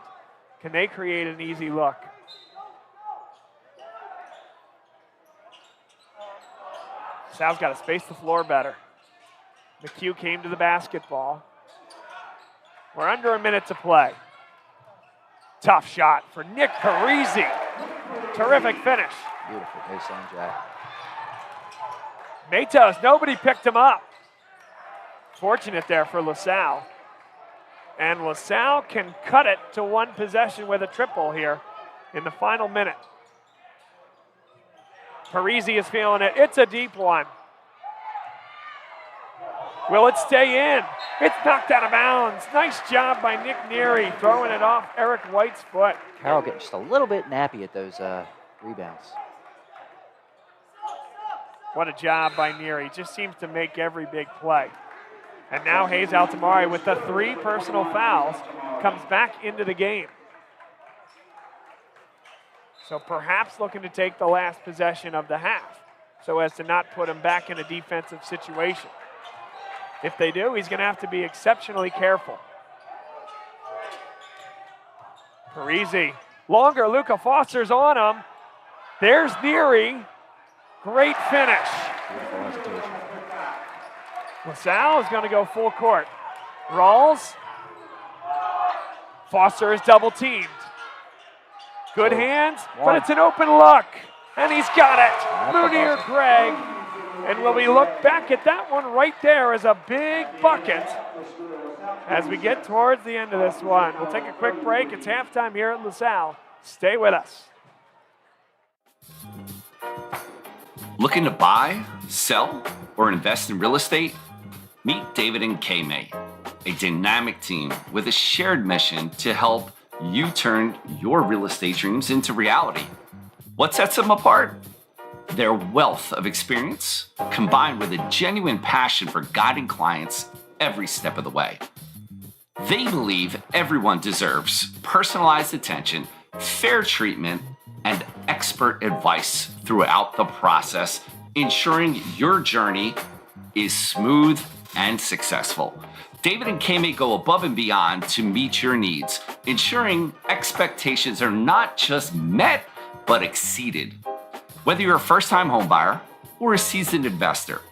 Can they create an easy look? LaSalle's got to space the floor better. McHugh came to the basketball. We're under a minute to play. Tough shot for Nick Parisi. Terrific finish. Beautiful baseline jack. Matos, nobody picked him up. Fortunate there for LaSalle. And LaSalle can cut it to one possession with a triple here in the final minute. Parisi is feeling it. It's a deep one. Will it stay in? It's knocked out of bounds. Nice job by Nick Neary throwing it off Eric White's foot. Carroll getting just a little bit nappy at those rebounds. What a job by Neary. Just seems to make every big play. And now Hayes Altamari with the 3 personal fouls comes back into the game. So perhaps looking to take the last possession of the half so as to not put him back in a defensive situation. If they do, he's going to have to be exceptionally careful. Parisi, longer, Luca Foster's on him. There's Neary. Great finish. LaSalle is going to go full court. Rawls. Foster is double teamed. Good hands, but it's an open look. And he's got it. Munir Craig. And will we look back at that one right there as a big bucket as we get towards the end of this one. We'll take a quick break. It's halftime here at LaSalle. Stay with us. Looking to buy, sell, or invest in real estate? Meet David and Kay-May, a dynamic team with a shared mission to help you turn your real estate dreams into reality. What sets them apart? Their wealth of experience, combined with a genuine passion for guiding clients every step of the way. They believe everyone deserves personalized attention, fair treatment, and expert advice throughout the process, ensuring your journey is smooth and successful. David and Kay-May go above and beyond to meet your needs, ensuring expectations are not just met, but exceeded. Whether you're a first-time homebuyer or a seasoned investor,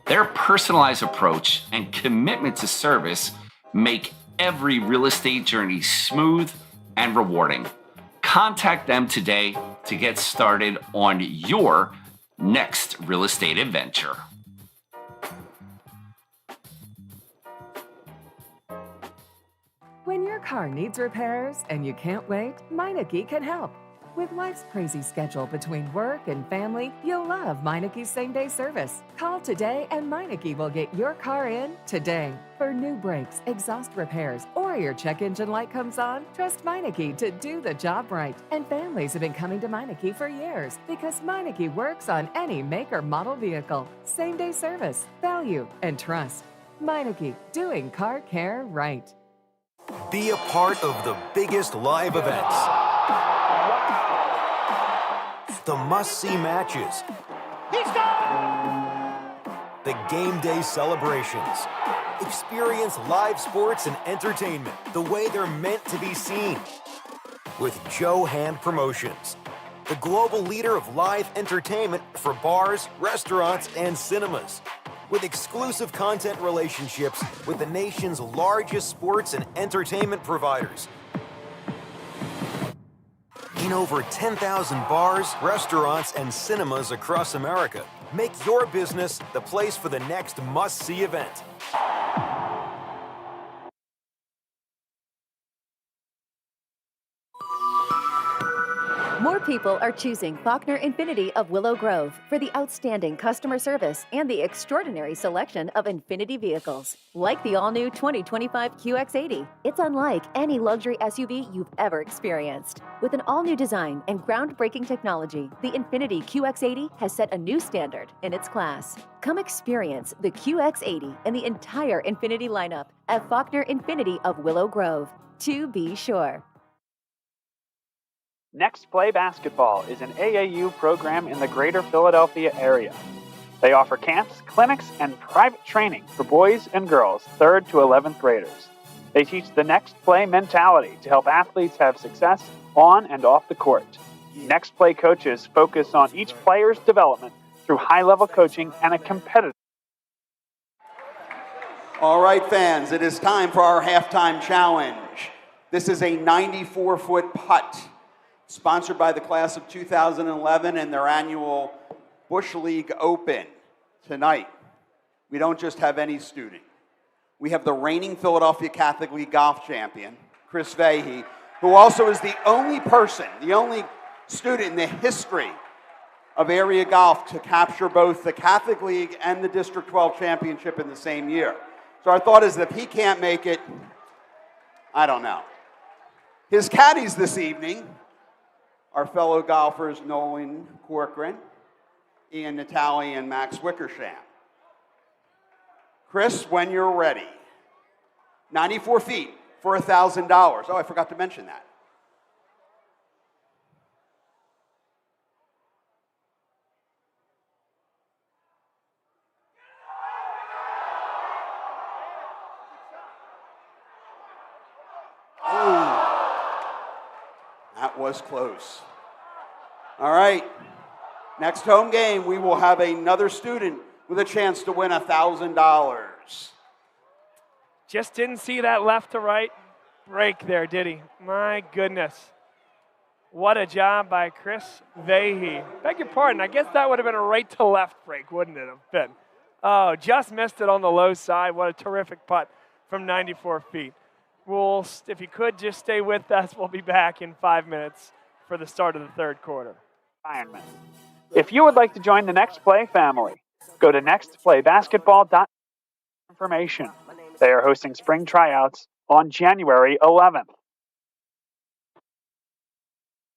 their personalized approach and commitment to service make every real estate journey smooth and rewarding. Contact them today to get started on your next real estate adventure. When your car needs repairs and you can't wait, Meineke can help. With life's crazy schedule between work and family, you'll love Meineke's same-day service. Call today and Meineke will get your car in today. For new brakes, exhaust repairs, or your check engine light comes on, trust Meineke to do the job right. And families have been coming to Meineke for years because Meineke works on any make or model vehicle. Same-day service, value, and trust. Meineke, doing car care right. Be a part of the biggest live events. The must-see matches. The game day celebrations. Experience live sports and entertainment the way they're meant to be seen. With Joe Hand Promotions, the global leader of live entertainment for bars, restaurants, and cinemas. With exclusive content relationships with the nation's largest sports and entertainment providers. In over 10,000 bars, restaurants, and cinemas across America. Make your business the place for the next must-see event. More people are choosing Faulkner Infiniti of Willow Grove for the outstanding customer service and the extraordinary selection of Infiniti vehicles. Like the all-new 2025 QX80, it's unlike any luxury SUV you've ever experienced. With an all-new design and groundbreaking technology, the Infiniti QX80 has set a new standard in its class. Come experience the QX80 and the entire Infiniti lineup at Faulkner Infiniti of Willow Grove. To be sure. Next Play Basketball is an AAU program in the greater Philadelphia area. They offer camps, clinics, and private training for boys and girls, 3rd to 11th graders. They teach the Next Play mentality to help athletes have success on and off the court. Next Play coaches focus on each player's development through high-level coaching and a competitive. All right, fans, it is time for our halftime challenge. This is a 94-foot putt, sponsored by the class of 2011 and their annual Bush League Open. Tonight, we don't just have any student. We have the reigning Philadelphia Catholic League golf champion, Chris Vahey, who also is the only person, the only student in the history of area golf to capture both the Catholic League and the District 12 championship in the same year. So our thought is that if he can't make it, I don't know. His caddies this evening, our fellow golfers Nolan Corcoran, Ian Natali, and Max Wickersham. Chris, when you're ready. 94 feet for $1,000. Oh, I forgot to mention that. That was close. All right. Next home game, we will have another student with a chance to win $1,000. Just didn't see that left to right break there, did he? My goodness. What a job by Chris Vahey. Beg your pardon, I guess that would have been a right to left break, wouldn't it have been? Oh, just missed it on the low side. What a terrific putt from 94 feet. If you could just stay with us, we'll be back in 5 minutes for the start of the third quarter. Ironman. If you would like to join the Next Play family, go to nextplaybasketball.com for information. They are hosting spring tryouts on January 11th.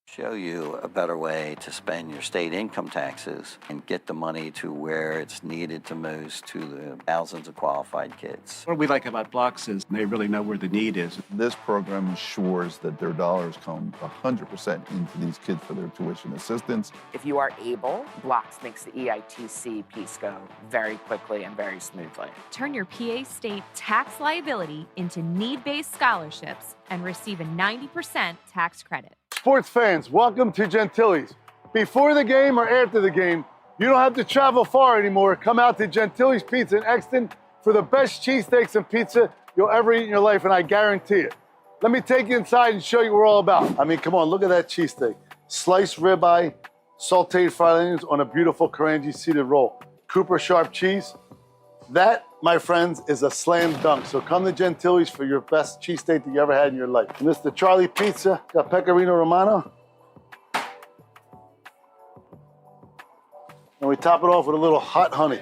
Show you a better way to spend your state income taxes and get the money to where it's needed to most to the thousands of qualified kids. What we like about Blocks is they really know where the need is. This program ensures that their dollars come 100% into these kids for their tuition assistance. If you are able, Blocks makes the EITC piece go very quickly and very smoothly. Turn your PA State tax liability into need-based scholarships and receive a 90% tax credit. Sports fans, welcome to Gentili's. Before the game or after the game, you don't have to travel far anymore. Come out to Gentili's Pizza in Exton for the best cheesesteaks and pizza you'll ever eat in your life, and I guarantee it. Let me take you inside and show you what we're all about. I mean, come on, look at that cheesesteak. Sliced ribeye, sauteed fried onions on a beautiful Karanji seeded roll. Cooper sharp cheese. That, my friends, is a slam dunk. So come to Gentili's for your best cheesesteak that you ever had in your life. And this is the Charlie Pizza, got pecorino romano. And we top it off with a little hot honey.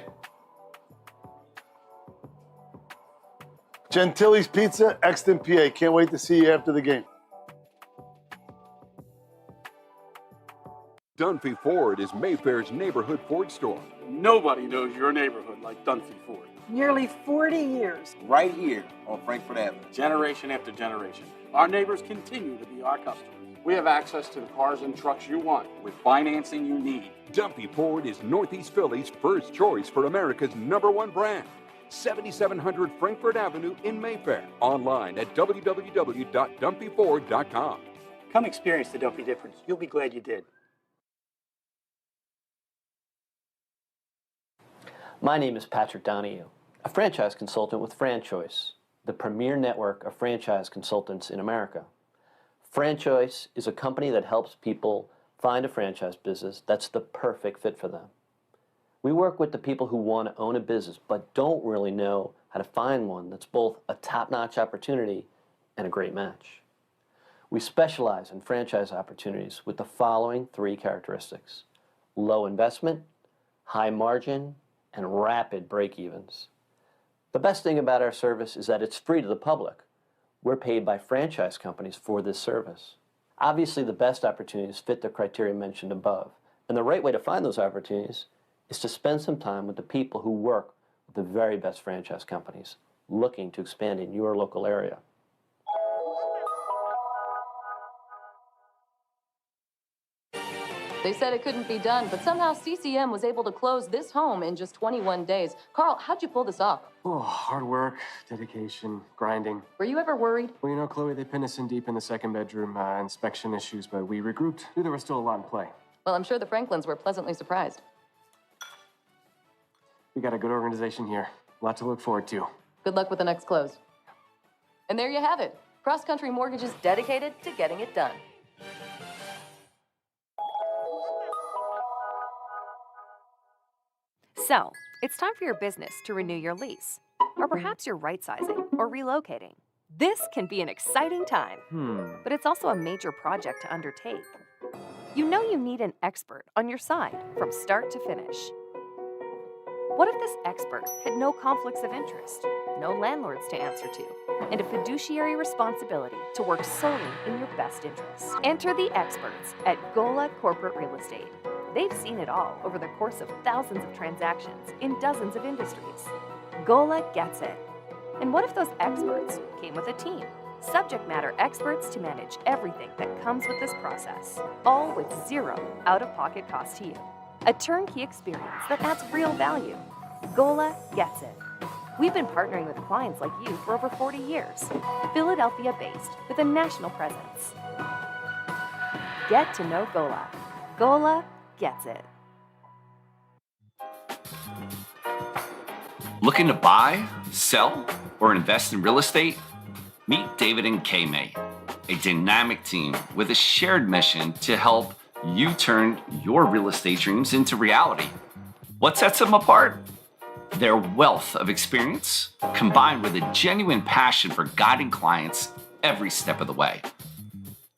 Gentili's Pizza, Exton, PA. Can't wait to see you after the game. Dunphy Ford is Mayfair's neighborhood Ford store. Nobody knows your neighborhood like Dunphy Ford. Nearly 40 years. Right here on Frankfurt Avenue. Generation after generation. Our neighbors continue to be our customers. We have access to the cars and trucks you want with financing you need. Dunphy Ford is Northeast Philly's first choice for America's #1 brand. 7700 Frankfurt Avenue in Mayfair. Online at www.dunphyford.com. Come experience the Dunphy difference. You'll be glad you did. My name is Patrick Donahue, a franchise consultant with FranChoice, the premier network of franchise consultants in America. FranChoice is a company that helps people find a franchise business that's the perfect fit for them. We work with the people who want to own a business but don't really know how to find one that's both a top-notch opportunity and a great match. We specialize in franchise opportunities with the following 3 characteristics: low investment, high margin, and rapid break-evens. The best thing about our service is that it's free to the public. We're paid by franchise companies for this service. Obviously, the best opportunities fit the criteria mentioned above, and the right way to find those opportunities is to spend some time with the people who work with the very best franchise companies looking to expand in your local area. They said it couldn't be done, but somehow CCM was able to close this home in just 21 days. Carl, how'd you pull this off? Oh, hard work, dedication, grinding. Were you ever worried? Well, you know, Chloe, they pinned us in deep in the second bedroom, inspection issues, but we regrouped. Knew there was still a lot in play. Well, I'm sure the Franklins were pleasantly surprised. We got a good organization here. A lot to look forward to. Good luck with the next close. And there you have it. Cross Country Mortgage is dedicated to getting it done. So, it's time for your business to renew your lease. Or perhaps you're right-sizing or relocating. This can be an exciting time, but it's also a major project to undertake. You know you need an expert on your side from start to finish. What if this expert had no conflicts of interest, no landlords to answer to, and a fiduciary responsibility to work solely in your best interests? Enter the experts at Gola Corporate Real Estate. They've seen it all over the course of thousands of transactions in dozens of industries. Gola gets it. And what if those experts came with a team? Subject matter experts to manage everything that comes with this process, all with zero out-of-pocket cost to you. A turnkey experience that adds real value. Gola gets it. We've been partnering with clients like you for over 40 years, Philadelphia-based with a national presence. Get to know Gola. Gola gets it. Looking to buy, sell, or invest in real estate? Meet David and Kay-May, a dynamic team with a shared mission to help you turn your real estate dreams into reality. What sets them apart? Their wealth of experience, combined with a genuine passion for guiding clients every step of the way.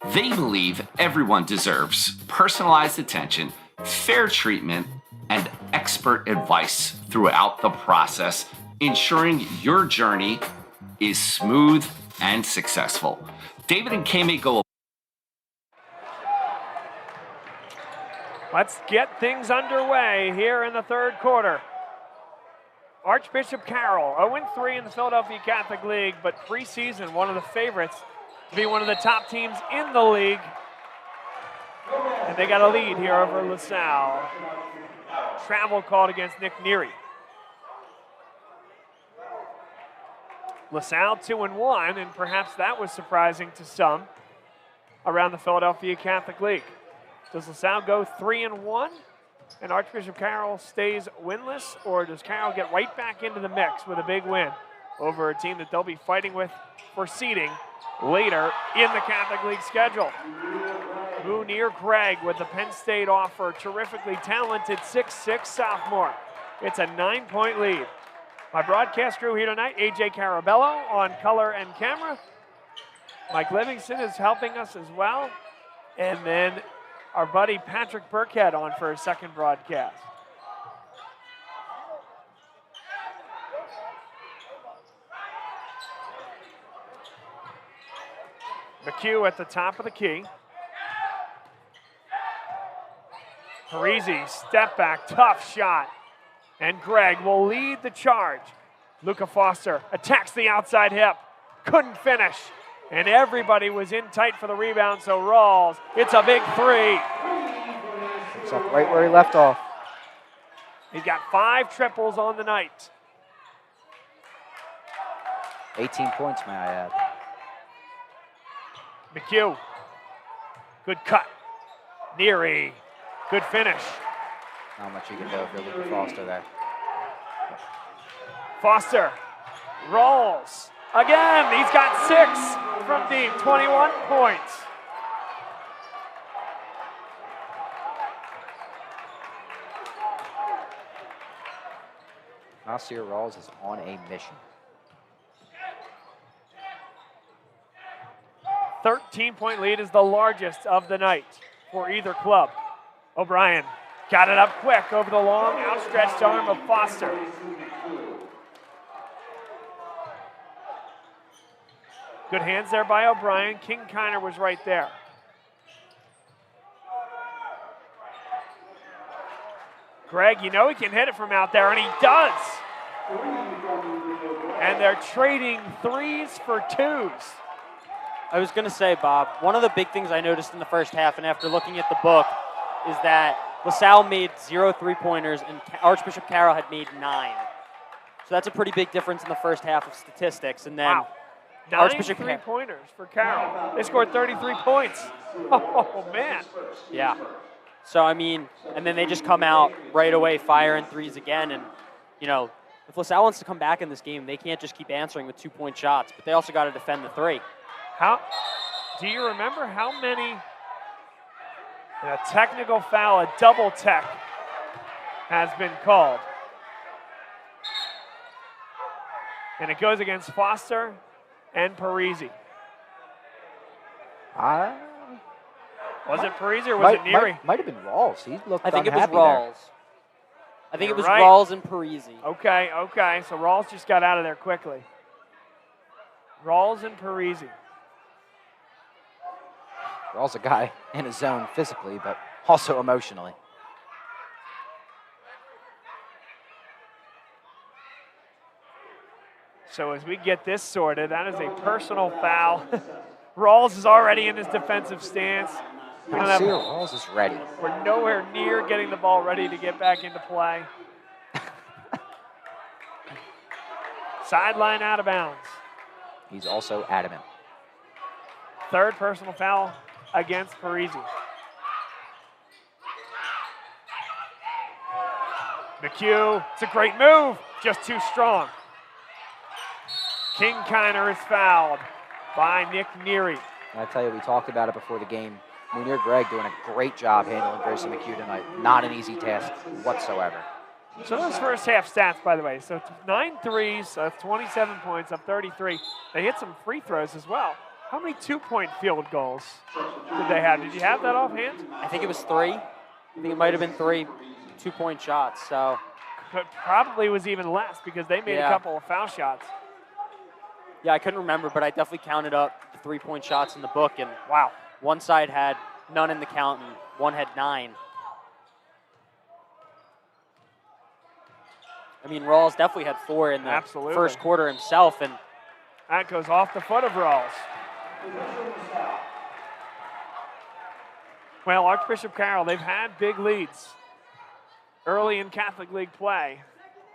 They believe everyone deserves personalized attention, fair treatment, and expert advice throughout the process, ensuring your journey is smooth and successful. David and Kay-May go. Let's get things underway here in the third quarter. Archbishop Carroll, 0-3 in the Philadelphia Catholic League, but preseason one of the favorites to be one of the top teams in the league. And they got a lead here over LaSalle. Travel called against Nick Neary. LaSalle 2-1, and perhaps that was surprising to some around the Philadelphia Catholic League. Does LaSalle go 3-1 and Archbishop Carroll stays winless, or does Carroll get right back into the mix with a big win over a team that they'll be fighting with for seeding later in the Catholic League schedule? Munir Gregg with the Penn State offer, terrifically talented 6'6" sophomore. It's a 9-point lead. My broadcast crew here tonight, AJ Carabello on color and camera. Mike Livingston is helping us as well. And then our buddy Patrick Burkhead on for a second broadcast. McHugh at the top of the key. Parisi, step back, tough shot. And Gregg will lead the charge. Luca Foster attacks the outside hip, couldn't finish. And everybody was in tight for the rebound, so Rawls, it's a big three. It's up right where he left off. He's got 5 triples on the night. 18 points, may I add. McHugh, good cut. Neary, good finish. Not much you can do if you're Luca Foster there. Foster, Rawls. Again, he's got 6 from deep, 21 points. Nasir Rawls is on a mission. 13-point lead is the largest of the night for either club. O'Brien got it up quick over the long, outstretched arm of Foster. Good hands there by O'Brien. King Kiner was right there. Gregg, you know he can hit it from out there, and he does. And they're trading 3s for 2s. I was going to say, Bob, one of the big things I noticed in the first half, and after looking at the book, is that LaSalle made 0 3-pointers and Archbishop Carroll had made 9. So that's a pretty big difference in the first half of statistics. And then wow. 9 3-pointers for Carroll. They scored 33 points. Oh, man. Yeah. So, I mean, and then they just come out right away firing 3s again. And, you know, if LaSalle wants to come back in this game, they can't just keep answering with 2-point shots, but they also got to defend the 3. Do you remember how many, a technical foul, a double tech has been called? And it goes against Foster and Parisi. Was it Parisi or was it Neary? Might have been Rawls. He looked I think it was unhappy Rawls. I think it was right. Rawls and Parisi. Okay. So Rawls just got out of there quickly. Rawls and Parisi. Rawls a guy in his zone physically, but also emotionally. So as we get this sorted, that is a personal foul. Rawls is already in his defensive stance. Rawls is ready. We're nowhere near getting the ball ready to get back into play. Sideline out of bounds. He's also adamant. Third personal foul against Parisi. McHugh, it's a great move, just too strong. King-Kiner is fouled by Nick Neary. And I tell you, we talked about it before the game. Munir Gregg doing a great job handling Grayson McHugh tonight. Not an easy task whatsoever. So those first half stats, by the way. So 9 threes, so that's 27 points, up 33. They hit some free throws as well. How many 2-point field goals did they have? Did you have that offhand? I think it was 3. I think it might have been 3 2-point shots. So probably was even less because they made a couple of foul shots. Yeah, I couldn't remember, but I definitely counted up the 3-point shots in the book, and wow, one side had none in the count, and one had 9. I mean, Rawls definitely had 4 in the first quarter himself, and that goes off the foot of Rawls. Well, Archbishop Carroll, they've had big leads early in Catholic League play.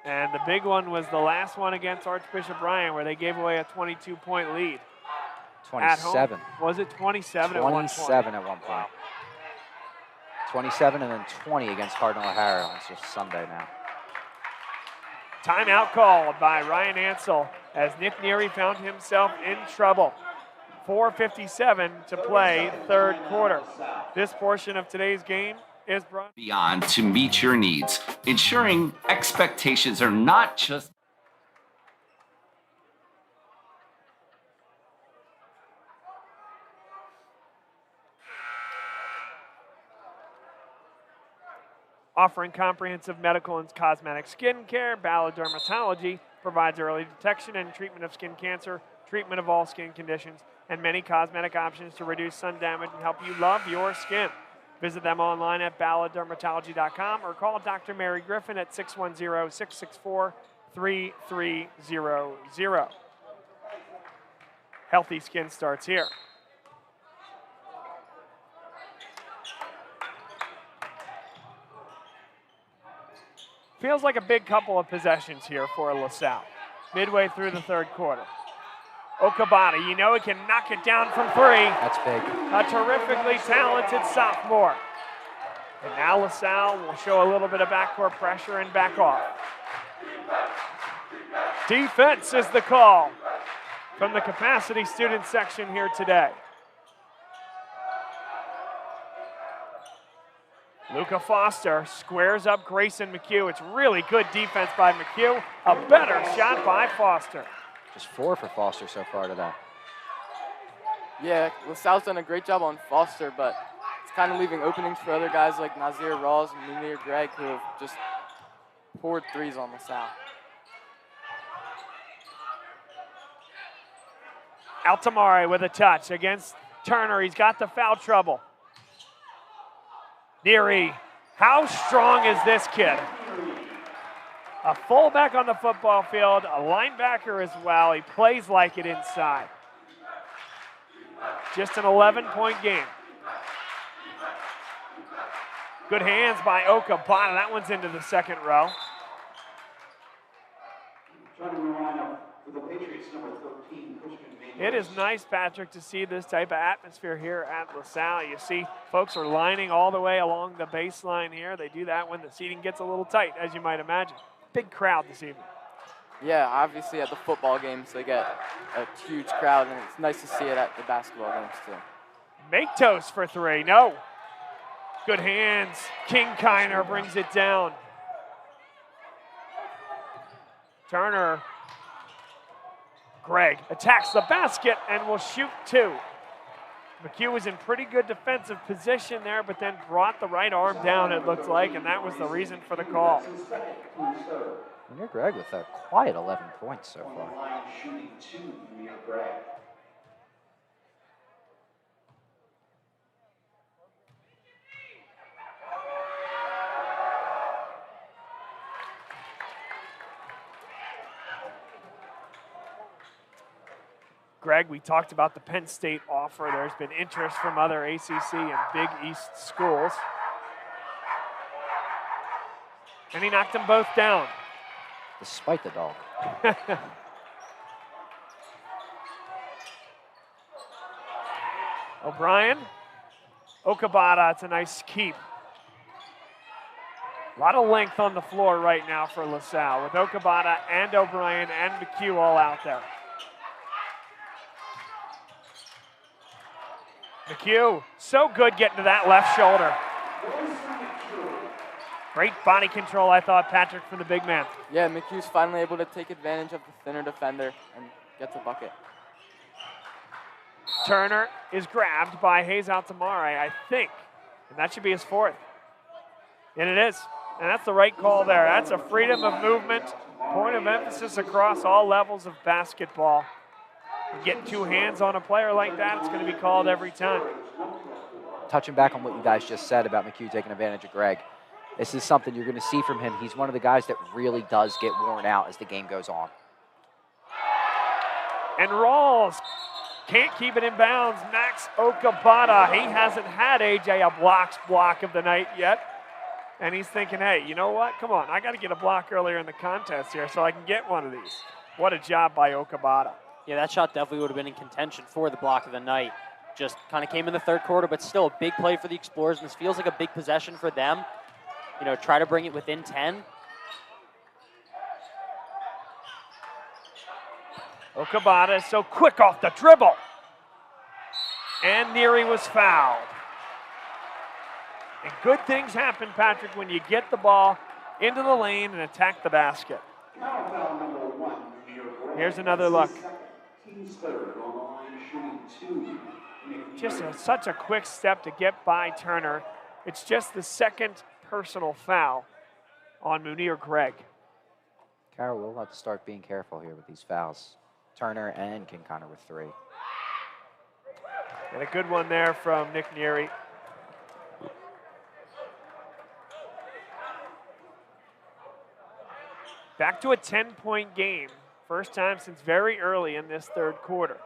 And the big one was the last one against Archbishop Ryan, where they gave away a 22-point lead. 27. Was it 27 at one point? 27 at one point. 27 and then 20 against Cardinal O'Hara. It's just Sunday now. Timeout called by Ryan Ansell as Nick Neary found himself in trouble. 4:57 to play third quarter. This portion of today's game is brought beyond to meet your needs, ensuring expectations are not just offering comprehensive medical and cosmetic skin care. Ballard Dermatology provides early detection and treatment of skin cancer, treatment of all skin conditions, and many cosmetic options to reduce sun damage and help you love your skin. Visit them online at balladdermatology.com or call Dr. Mary Griffin at 610-664-3300. Healthy skin starts here. Feels like a big couple of possessions here for LaSalle, midway through the third quarter. Okabata, you know he can knock it down from 3. That's big. A terrifically talented sophomore. And now LaSalle will show a little bit of backcourt pressure and back off. Defense is the call from the capacity student section here today. Luca Foster squares up Grayson McHugh. It's really good defense by McHugh. A better shot by Foster. Just 4 for Foster so far today. Yeah, LaSalle's done a great job on Foster, but it's kind of leaving openings for other guys like Nazir Rawls and Munir Gregg, who have just poured threes on LaSalle. Altamare with a touch against Turner. He's got the foul trouble. Neary, how strong is this kid? A fullback on the football field, a linebacker as well. He plays like it inside. Just an 11-point game. Good hands by Okabata. That one's into the second row. It is nice, Patrick, to see this type of atmosphere here at LaSalle. You see folks are lining all the way along the baseline here. They do that when the seating gets a little tight, as you might imagine. Big crowd this evening. Yeah, obviously at the football games they get a huge crowd, and it's nice to see it at the basketball games too. Make toast for 3. No. Good hands. King-Kiner brings it down. Turner. Gregg attacks the basket and will shoot 2. McHugh was in pretty good defensive position there, but then brought the right arm down, it looked like, and that was the reason for the call. Muneer Gregg with a quiet 11 points so far. Greg, we talked about the Penn State offer. There's been interest from other ACC and Big East schools. And he knocked them both down. Despite the dog. O'Brien. Okabata, it's a nice keep. A lot of length on the floor right now for LaSalle with Okabata and O'Brien and McHugh all out there. McHugh, so good getting to that left shoulder. Great body control, I thought, Patrick, from the big man. Yeah, McHugh's finally able to take advantage of the thinner defender and get the bucket. Turner is grabbed by Hayes Altamare, I think, and that should be his fourth. And it is, and that's the right call there. That's a freedom of movement, point of emphasis across all levels of basketball. You get two hands on a player like that, it's going to be called every time. Touching back on what you guys just said about McHugh taking advantage of Gregg, this is something you're going to see from him. He's one of the guys that really does get worn out as the game goes on. And Rawls can't keep it in bounds. Max Okabata, he hasn't had AJ a block of the night yet. And he's thinking, hey, you know what? Come on, I got to get a block earlier in the contest here so I can get one of these. What a job by Okabata. Yeah, that shot definitely would have been in contention for the block of the night. Just kind of came in the third quarter, but still a big play for the Explorers, and this feels like a big possession for them. You know, try to bring it within 10. Okabata is so quick off the dribble. And Neary was fouled. And good things happen, Patrick, when you get the ball into the lane and attack the basket. Here's another look. Just such a quick step to get by Turner. It's just the second personal foul on Muneer Gregg. Carroll will have to start being careful here with these fouls. Turner and Kinconner with 3. And a good one there from Nick Neary. Back to a 10-point game. First time since very early in this third quarter.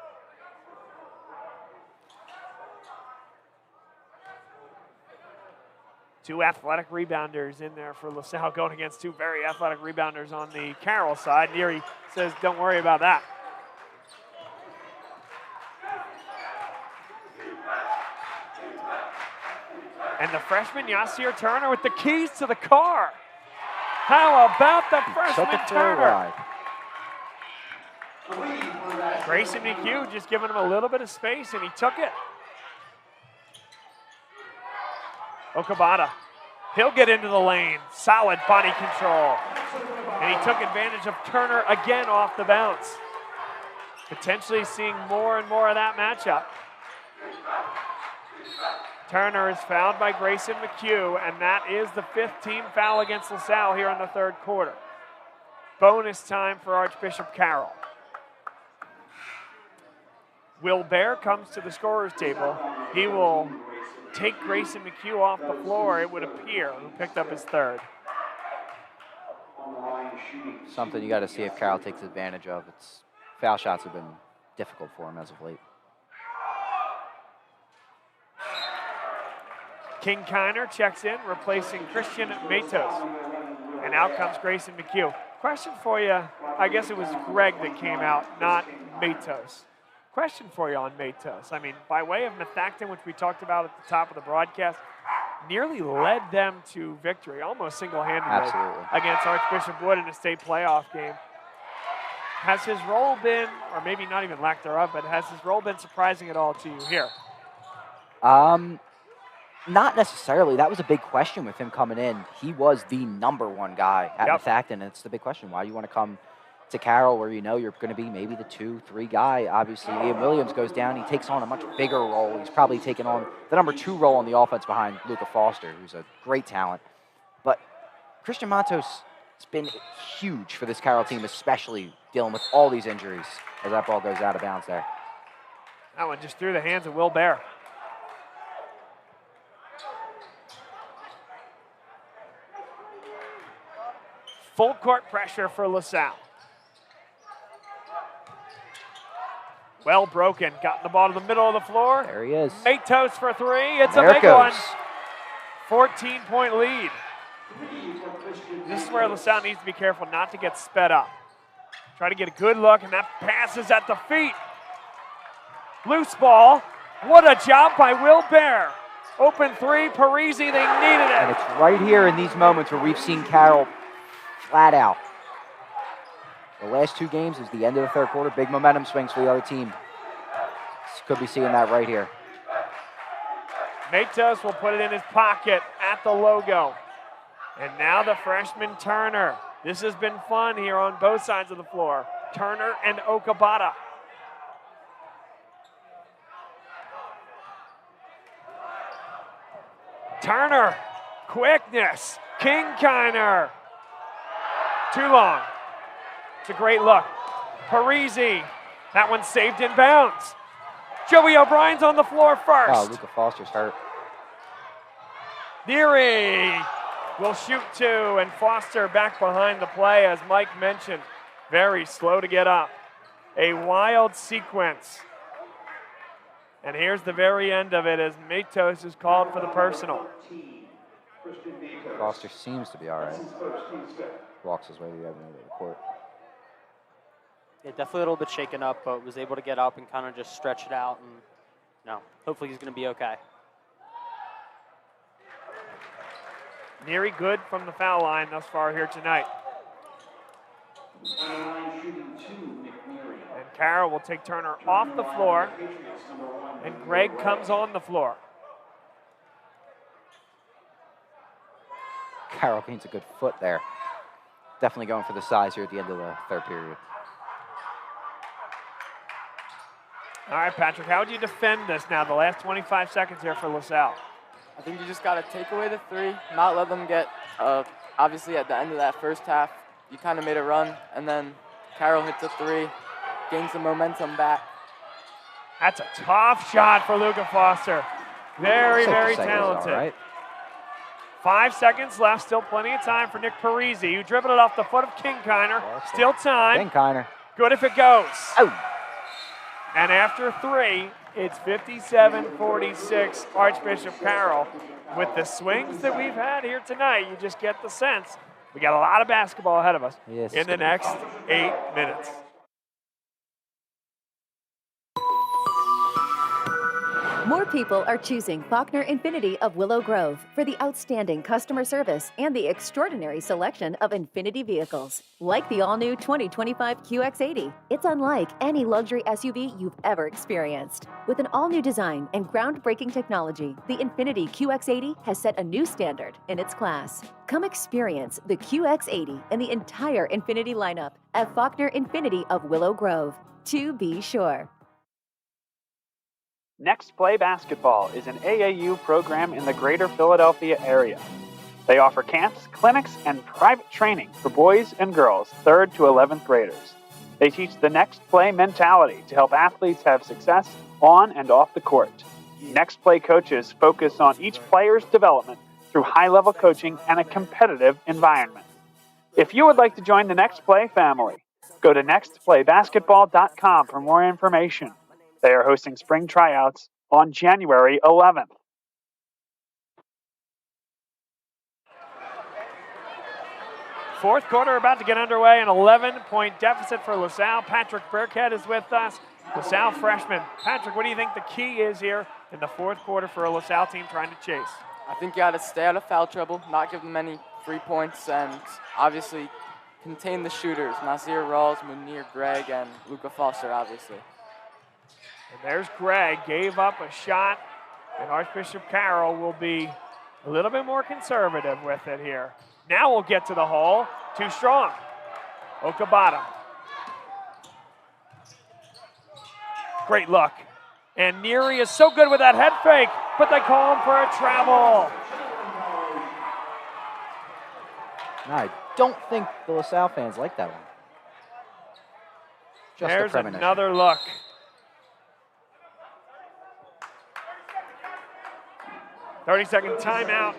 Two athletic rebounders in there for LaSalle going against two very athletic rebounders on the Carroll side. Neary says, don't worry about that. And the freshman, Yasir Turner, with the keys to the car. How about the freshman Turner? Grayson McHugh just giving him a little bit of space, and he took it. Okabata, he'll get into the lane. Solid body control. And he took advantage of Turner again off the bounce. Potentially seeing more and more of that matchup. Turner is fouled by Grayson McHugh, and that is the 5th team foul against LaSalle here in the third quarter. Bonus time for Archbishop Carroll. Will Bear comes to the scorer's table. He will take Grayson McHugh off the floor, it would appear, who picked up his 3rd. Something you got to see if Carroll takes advantage of. Foul shots have been difficult for him as of late. Kinconner checks in, replacing Christian Matos. And out comes Grayson McHugh. Question for you, I guess it was Greg that came out, not Matos. Question for you on Matos. I mean, by way of Methacton, which we talked about at the top of the broadcast, nearly led them to victory, almost single-handedly, against Archbishop Wood in a state playoff game. Has his role been, or maybe not even lack thereof, but has his role been surprising at all to you here? Not necessarily. That was a big question with him coming in. He was the #1 guy at Methacton, and it's the big question. Why do you want to come to Carroll where you know you're going to be maybe the 2-3 guy. Obviously, Ian Williams goes down. He takes on a much bigger role. He's probably taken on the number 2 role on the offense behind Luca Foster, who's a great talent. But Christian Matos has been huge for this Carroll team, especially dealing with all these injuries as that ball goes out of bounds there. That one just through the hands of Will Bear. Full court pressure for LaSalle. Well broken. Got the ball to the middle of the floor. There he is. Matos for 3. It's there a big one. 14-point lead. This is where LaSalle needs to be careful not to get sped up. Try to get a good look, and that pass is at the feet. Loose ball. What a job by Will Bear. Open 3, Parisi, they needed it. And it's right here in these moments where we've seen Carroll flat out. The last 2 games is the end of the third quarter. Big momentum swings for the other team. Could be seeing that right here. Matos will put it in his pocket at the logo. And now the freshman Turner. This has been fun here on both sides of the floor. Turner and Okabata. Turner, quickness, Kingkiner. Too long. It's a great look. Parisi, that one's saved in bounds. Joey O'Brien's on the floor first. Oh, Luca Foster's hurt. Neary will shoot 2, and Foster back behind the play, as Mike mentioned. Very slow to get up. A wild sequence. And here's the very end of it as Matos is called for the personal. Foster seems to be all right. Walks his way to the other end of the court. Yeah, definitely a little bit shaken up, but was able to get up and kind of just stretch it out. And no, hopefully he's going to be okay. Neary good from the foul line thus far here tonight. And Carroll will take Turner off the floor, and Greg comes on the floor. Carroll gains a good foot there. Definitely going for the size here at the end of the third period. All right, Patrick, how would you defend this now, the last 25 seconds here for LaSalle? I think you just got to take away the 3, not let them get, obviously at the end of that first half, you kind of made a run, and then Carroll hits a 3, gains the momentum back. That's a tough shot for Luca Foster. Very, very talented. All right. 5 seconds left, still plenty of time for Nick Parisi, who dribbled it off the foot of Kingkiner. Still time. Kingkiner. Good if it goes. Oh. And after 3, it's 57-46 Archbishop Carroll. With the swings that we've had here tonight, you just get the sense we got a lot of basketball ahead of us in the next 8 minutes. More people are choosing Faulkner Infiniti of Willow Grove for the outstanding customer service and the extraordinary selection of Infiniti vehicles. Like the all-new 2025 QX80, it's unlike any luxury SUV you've ever experienced. With an all-new design and groundbreaking technology, the Infiniti QX80 has set a new standard in its class. Come experience the QX80 and the entire Infiniti lineup at Faulkner Infiniti of Willow Grove. To be sure. Next Play Basketball is an AAU program in the greater Philadelphia area. They offer camps, clinics, and private training for boys and girls, 3rd to 11th graders. They teach the next play mentality to help athletes have success on and off the court. Next Play coaches focus on each player's development through high-level coaching and a competitive environment. If you would like to join the Next Play family, go to nextplaybasketball.com for more information. They are hosting spring tryouts on January 11th. Fourth quarter about to get underway, an 11-point deficit for LaSalle. Patrick Burkhead is with us, LaSalle freshman. Patrick, what do you think the key is here in the fourth quarter for a LaSalle team trying to chase? I think you got to stay out of foul trouble, not give them any free points, and obviously contain the shooters. Nazir Rawls, Munir Gregg, and Luca Foster, obviously. And there's Gregg, gave up a shot, and Archbishop Carroll will be a little bit more conservative with it here. Now we'll get to the hole. Too strong. Okabata Great look. And Neary is so good with that head fake, but they call him for a travel. No, I don't think the LaSalle fans like that one. Just There's a premonition. another look. "30-second timeout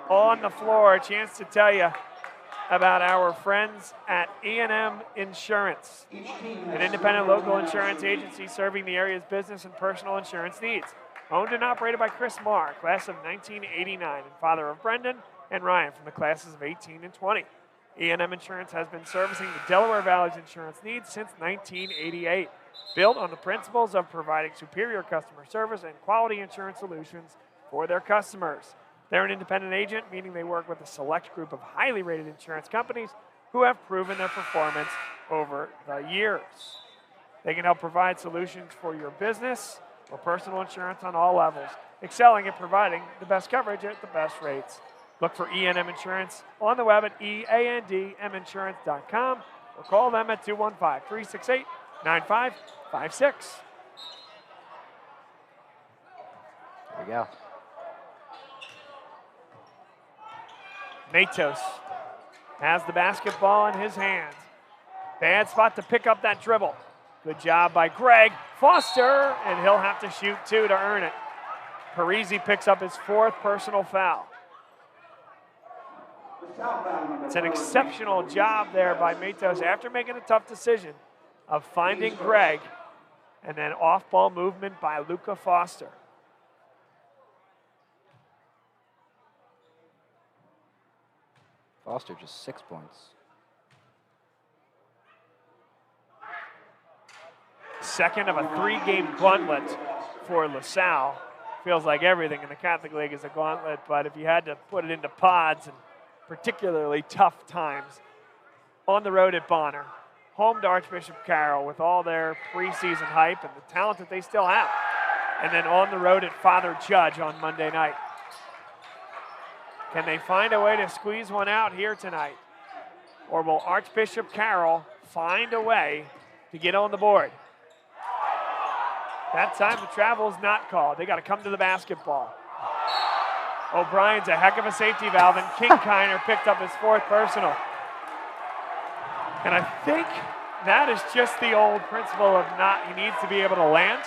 on the floor. A chance to tell you about our friends at E&M Insurance, an independent local insurance agency serving the area's business and personal insurance needs. Owned and operated by Chris Marr, class of 1989, and father of Brendan and Ryan from the classes of 18 and 20. E&M Insurance has been servicing the Delaware Valley's insurance needs since 1988, built on the principles of providing superior customer service and quality insurance solutions for their customers. They're an independent agent, meaning they work with a select group of highly rated insurance companies who have proven their performance over the years. They can help provide solutions for your business or personal insurance on all levels, excelling at providing the best coverage at the best rates. Look for E&M Insurance on the web at eandminsurance.com or call them at 215-368-9556. There we go. Matos has the basketball in his hands. Bad spot to pick up that dribble. Good job by Greg Foster, and he'll have to shoot two to earn it. Parisi picks up his 4th personal foul. It's an exceptional job there by Matos after making a tough decision of finding Greg, and then off-ball movement by Luca Foster. Foster just 6 points. Second of a 3-game gauntlet for LaSalle. Feels like everything in the Catholic League is a gauntlet, but if you had to put it into pods, and particularly tough times, on the road at Bonner, home to Archbishop Carroll with all their preseason hype and the talent that they still have, and then on the road at Father Judge on Monday night. Can they find a way to squeeze one out here tonight? Or will Archbishop Carroll find a way to get on the board? That time the travel is not called. They got to come to the basketball. O'Brien's a heck of a safety valve, and Kinkeiner picked up his 4th personal. And I think that is just the old principle of he needs to be able to land.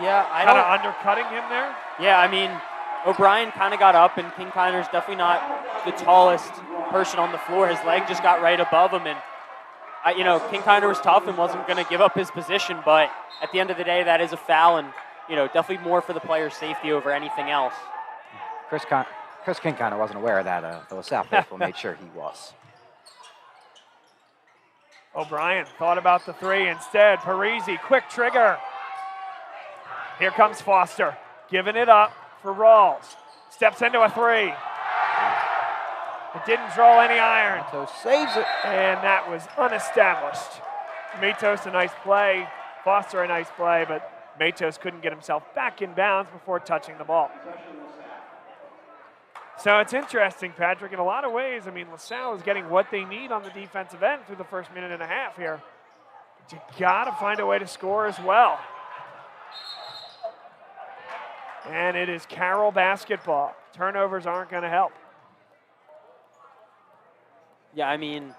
Yeah, kind of undercutting him there. Yeah, I mean, O'Brien kind of got up, and Kinkeiner's definitely not the tallest person on the floor. His leg just got right above him, and Kinkeiner was tough and wasn't going to give up his position, but at the end of the day, that is a foul, and definitely more for the player's safety over anything else. Chris Kinkeiner wasn't aware of that. The LaSalle faithful made sure he was. O'Brien thought about the 3 instead. Parisi, quick trigger. Here comes Foster, giving it up for Rawls. Steps into a 3. It didn't draw any iron. Matos saves it. And that was unestablished. Matos, a nice play. Foster, a nice play, but Matos couldn't get himself back in bounds before touching the ball. So it's interesting, Patrick, in a lot of ways. I mean, LaSalle is getting what they need on the defensive end through the first minute and a half here. But you got to find a way to score as well. And it is Carroll basketball. Turnovers aren't going to help. Yeah, I mean,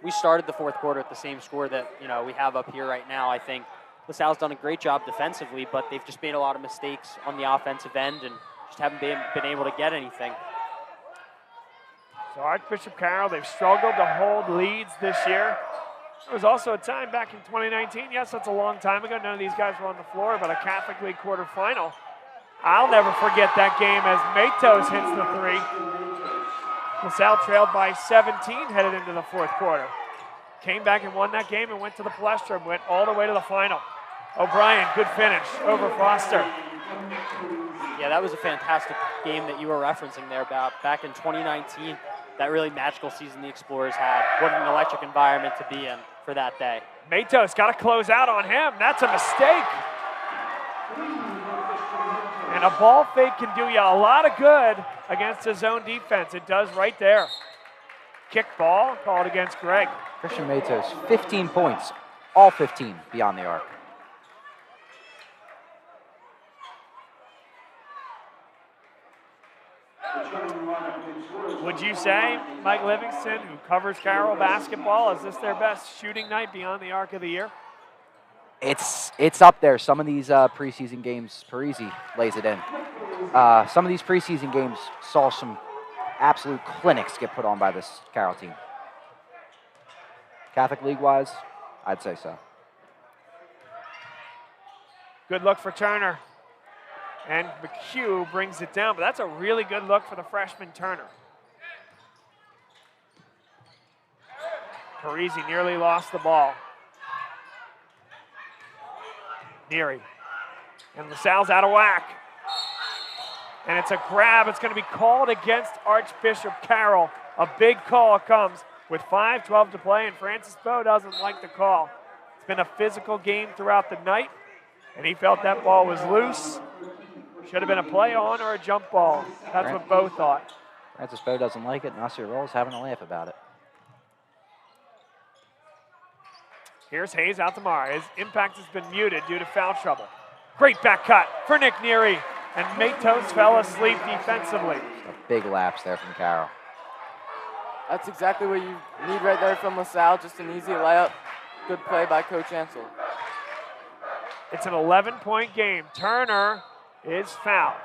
we started the 4th quarter at the same score that, we have up here right now. I think LaSalle's done a great job defensively, but they've just made a lot of mistakes on the offensive end and just haven't been able to get anything. So Archbishop Carroll, they've struggled to hold leads this year. There was also a time back in 2019, yes, that's a long time ago, none of these guys were on the floor, but a Catholic League quarterfinal. I'll never forget that game as Matos hits the 3. LaSalle trailed by 17 headed into the 4th quarter. Came back and won that game and went to the Palestrum, went all the way to the final. O'Brien, good finish over Foster. Yeah, that was a fantastic game that you were referencing there about back in 2019. That really magical season the Explorers had. What an electric environment to be in for that day. Matos got to close out on him. That's a mistake. And a ball fake can do you a lot of good against a zone defense. It does right there. Kick ball called against Greg. Christian Matos, 15 points, all 15 beyond the arc. Would you say, Mike Livingston, who covers Carroll basketball, is this their best shooting night beyond the arc of the year? It's up there. Some of these preseason games, Parisi lays it in. Some of these preseason games saw some absolute clinics get put on by this Carroll team. Catholic League-wise, I'd say so. Good look for Turner. And McHugh brings it down, but that's a really good look for the freshman Turner. Parisi nearly lost the ball. Neary. And LaSalle's out of whack. And it's a grab. It's going to be called against Archbishop Carroll. A big call comes with 5:12 to play, and Francis Bowe doesn't like the call. It's been a physical game throughout the night, and he felt that ball was loose. Should have been a play on or a jump ball. That's what Bowe thought. Francis Bowe doesn't like it. Nasir Rawls having a laugh about it. Here's Hayes Altamar. His impact has been muted due to foul trouble. Great back cut for Nick Neary, and Matos fell asleep defensively. A big lapse there from Carroll. That's exactly what you need right there from LaSalle, just an easy layup. Good play by Coach Ansel. It's an 11-point game. Turner is fouled.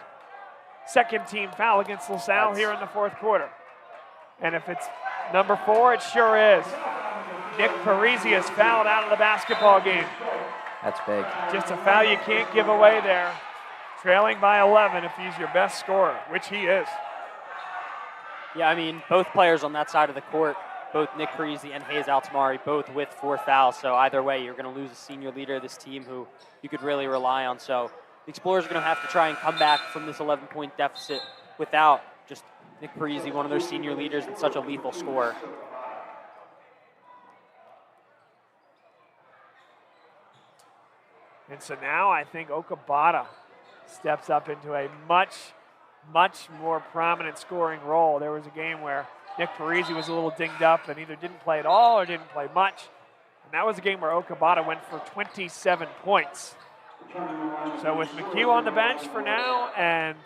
Second team foul against LaSalle here in the fourth quarter. And if it's number 4, it sure is. Nick Parisi is fouled out of the basketball game. That's big. Just a foul you can't give away there. Trailing by 11 if he's your best scorer, which he is. Yeah, I mean, both players on that side of the court, both Nick Parisi and Hayes Altamari, both with 4 fouls. So either way, you're going to lose a senior leader of this team who you could really rely on. So the Explorers are going to have to try and come back from this 11-point deficit without just Nick Parisi, one of their senior leaders and such a lethal scorer. And so now I think Okabata steps up into a much more prominent scoring role. There was a game where Nick Parisi was a little dinged up and either didn't play at all or didn't play much. And that was a game where Okabata went for 27 points. So with McHugh on the bench for now and